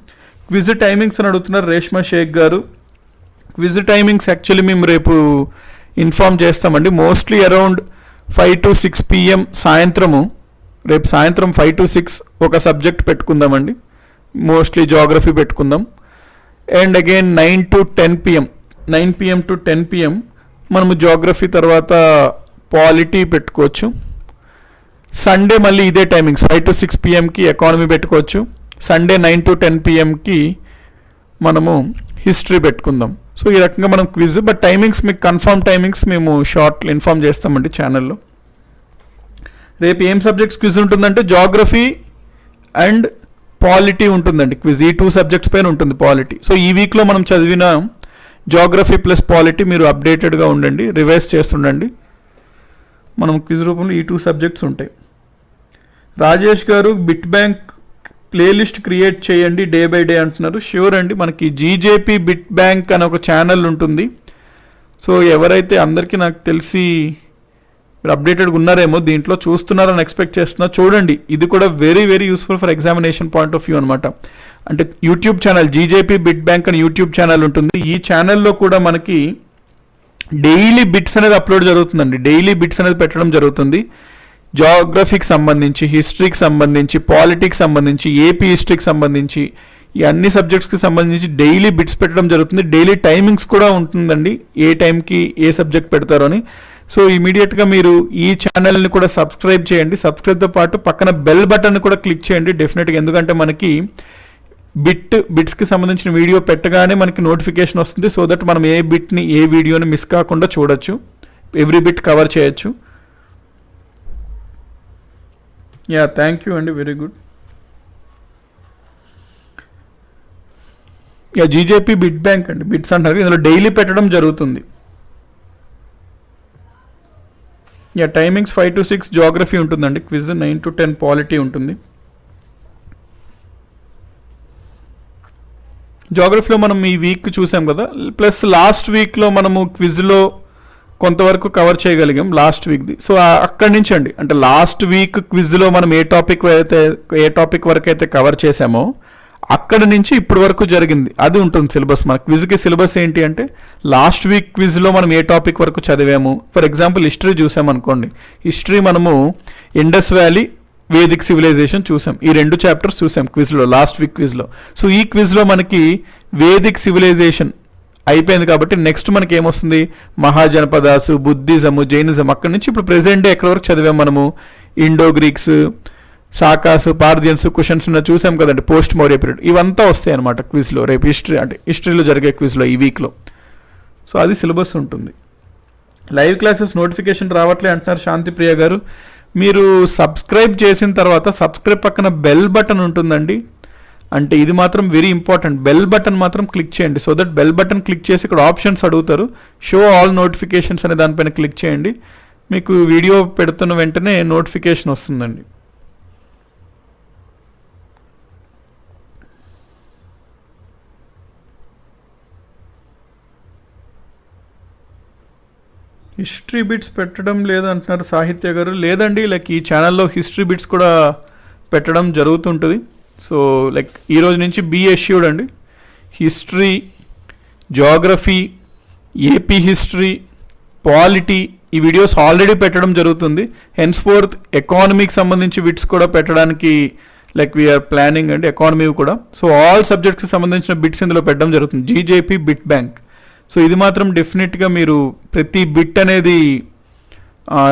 క్విజ్ టైమింగ్స్ అని అడుగుతున్నారు రేష్మా షేక్ గారు. క్విజ్ టైమింగ్స్ యాక్చువల్లీ మేము రేపు ఇన్ఫామ్ చేస్తామండి. మోస్ట్లీ అరౌండ్ 5 to 6 PM సాయంత్రము, రేపు సాయంత్రం 5 to 6 ఒక సబ్జెక్ట్ పెట్టుకుందామండి. మోస్ట్లీ జియోగ్రఫీ పెట్టుకుందాం. And again 9 to 10 PM 9 PM to 10 PM మనము జియోగ్రఫీ తర్వాత పాలిటీ పెట్టుకోవచ్చు. సండే మళ్ళీ ఇదే టైమింగ్స్ 5 to 6 PMకి ఎకానమీ పెట్టుకోవచ్చు. సండే 9 to 10 PMకి మనము హిస్టరీ పెట్టుకుందాం. సో ఈ రకంగా మనం క్విజ్, బట్ టైమింగ్స్ మీకు కన్ఫర్మ్ టైమింగ్స్ మేము షార్ట్లో ఇన్ఫామ్ చేస్తామండి ఛానల్లో. రేపు ఏం సబ్జెక్ట్స్ క్విజ్ ఉంటుందంటే జియోగ్రఫీ అండ్ పాలిటీ ఉంటుందండి క్విజ్. ఈ 2 సబ్జెక్ట్స్ పైన ఉంటుంది పాలిటీ. సో ఈ వీక్లో మనం చదివిన జియోగ్రఫీ ప్లస్ పాలిటీ మీరు అప్డేటెడ్గా ఉండండి, రివైజ్ చేస్తుండండి. మనం క్విజ్ రూపంలో ఈ 2 సబ్జెక్ట్స్ ఉంటాయి. రాజేష్ గారు బిట్ బ్యాంక్ ప్లేలిస్ట్ క్రియేట్ చేయండి డే బై డే అంటున్నారు. ష్యూర్ అండి, మనకి జీజేపీ బిట్ బ్యాంక్ అని ఒక ఛానల్ ఉంటుంది. సో ఎవరైతే అందరికీ నాకు తెలిసి మీరు అప్డేటెడ్గా ఉన్నారేమో, దీంట్లో చూస్తున్నారని ఎక్స్పెక్ట్ చేస్తున్నా. చూడండి, ఇది కూడా very very useful for examination point of view అనమాట. అంటే YouTube channel GJP bit bank అని యూట్యూబ్ ఛానల్ ఉంటుంది. ఈ ఛానల్లో కూడా మనకి డైలీ బిట్స్ అనేది అప్లోడ్ జరుగుతుందండి. డైలీ బిట్స్ అనేది పెట్టడం జరుగుతుంది. జియోగ్రఫీకి సంబంధించి, హిస్టరీకి సంబంధించి, పాలిటిక్స్ సంబంధించి, ఏపీ హిస్టరీకి సంబంధించి, ఈ అన్ని సబ్జెక్ట్స్కి సంబంధించి డైలీ బిట్స్ పెట్టడం జరుగుతుంది. డైలీ టైమింగ్స్ కూడా ఉంటుందండి, ఏ టైంకి ఏ సబ్జెక్ట్ పెడతారో అని. సో ఇమీడియట్గా మీరు ఈ ఛానల్ని కూడా సబ్స్క్రైబ్ చేయండి. సబ్స్క్రైబ్తో పాటు పక్కన బెల్ బటన్ కూడా క్లిక్ చేయండి డెఫినెట్గా. ఎందుకంటే మనకి బిట్స్కి సంబంధించిన వీడియో పెట్టగానే మనకి నోటిఫికేషన్ వస్తుంది. సో దట్ మనం ఏ బిట్ని ఏ వీడియోని మిస్ కాకుండా చూడొచ్చు, ఎవ్రీ బిట్ కవర్ చేయొచ్చు. యా, థ్యాంక్ యూ అండి, very good. Yeah, GJP bit bank అండి, బిట్స్ అంటారు, ఇందులో డైలీ పెట్టడం జరుగుతుంది. యా, టైమింగ్స్ 5 to 6 జియోగ్రఫీ ఉంటుందండి క్విజ్, 9 to 10 పాలిటీ ఉంటుంది. జియోగ్రఫీలో మనం ఈ వీక్ చూసాం కదా, ప్లస్ లాస్ట్ వీక్లో మనము క్విజ్లో కొంతవరకు కవర్ చేయగలిగాం లాస్ట్ వీక్ది. సో అక్కడి నుంచి అండి, అంటే లాస్ట్ వీక్ క్విజ్లో మనం ఏ టాపిక్ వరకు అయితే కవర్ చేసామో అక్కడ నుంచి ఇప్పటి వరకు జరిగింది అది ఉంటుంది సిలబస్. మన క్విజ్కి సిలబస్ ఏంటి అంటే లాస్ట్ వీక్ క్విజ్లో మనం ఏ టాపిక్ వరకు చదివాము. ఫర్ ఎగ్జాంపుల్ హిస్టరీ చూసామనుకోండి, హిస్టరీ మనము ఇండస్ వ్యాలీ, వేదిక్ సివిలైజేషన్ చూసాం. ఈ 2 చాప్టర్స్ చూసాం క్విజ్లో, లాస్ట్ వీక్ క్విజ్లో. సో ఈ క్విజ్లో మనకి వేదిక్ సివిలైజేషన్ అయిపోయింది కాబట్టి నెక్స్ట్ మనకి ఏమొస్తుంది, మహాజనపదాసు, బుద్ధిజము, జైనిజం. అక్కడి నుంచి ఇప్పుడు ప్రెసెంట్ డే ఎక్కడి వరకు చదివాం మనము, ఇండో గ్రీక్స్, సాకాస్, పార్థియన్స్, కుషన్స్ చూసాం కదండి, పోస్ట్ మౌర్య పీరియడ్. ఇవంతా వస్తాయి అనమాట క్విజ్లో రేపు హిస్టరీ, అంటే హిస్టరీలో జరిగే క్విజ్లో ఈ వీక్లో. సో అది సిలబస్ ఉంటుంది. లైవ్ క్లాసెస్ నోటిఫికేషన్ రావట్లే అంటున్నారు శాంతిప్రియ గారు. మీరు సబ్స్క్రైబ్ చేసిన తర్వాత సబ్స్క్రైబ్ పక్కన బెల్ బటన్ ఉంటుందండి, అంటే ఇది మాత్రం వెరీ ఇంపార్టెంట్. బెల్ బటన్ మాత్రం క్లిక్ చేయండి. So that bell button click చేసి ఇక్కడ ఆప్షన్స్ అడుగుతారు, షో ఆల్ నోటిఫికేషన్స్ అనే దానిపైన క్లిక్ చేయండి. మీకు వీడియో పెడుతున్న వెంటనే నోటిఫికేషన్ వస్తుందండి. హిస్టరీ బిట్స్ పెట్టడం లేదంటున్నారు సాహిత్య గారు. లేదండి, లైక్ ఈ ఛానల్లో హిస్టరీ బిట్స్ కూడా పెట్టడం జరుగుతుంటుంది. సో లైక్ ఈరోజు నుంచి BSU'd అండి, history, geography, AP history, polity, ఈ వీడియోస్ ఆల్రెడీ పెట్టడం జరుగుతుంది. హెన్స్ ఫోర్త్ ఎకానమీకి సంబంధించి బిట్స్ కూడా పెట్టడానికి లైక్ వీఆర్ ప్లానింగ్ అండి, ఎకానమీ కూడా. సో ఆల్ సబ్జెక్ట్స్కి సంబంధించిన బిట్స్ ఇందులో పెట్టడం జరుగుతుంది, GJP బిట్ బ్యాంక్. సో ఇది మాత్రం డెఫినెట్గా మీరు ప్రతి బిట్ అనేది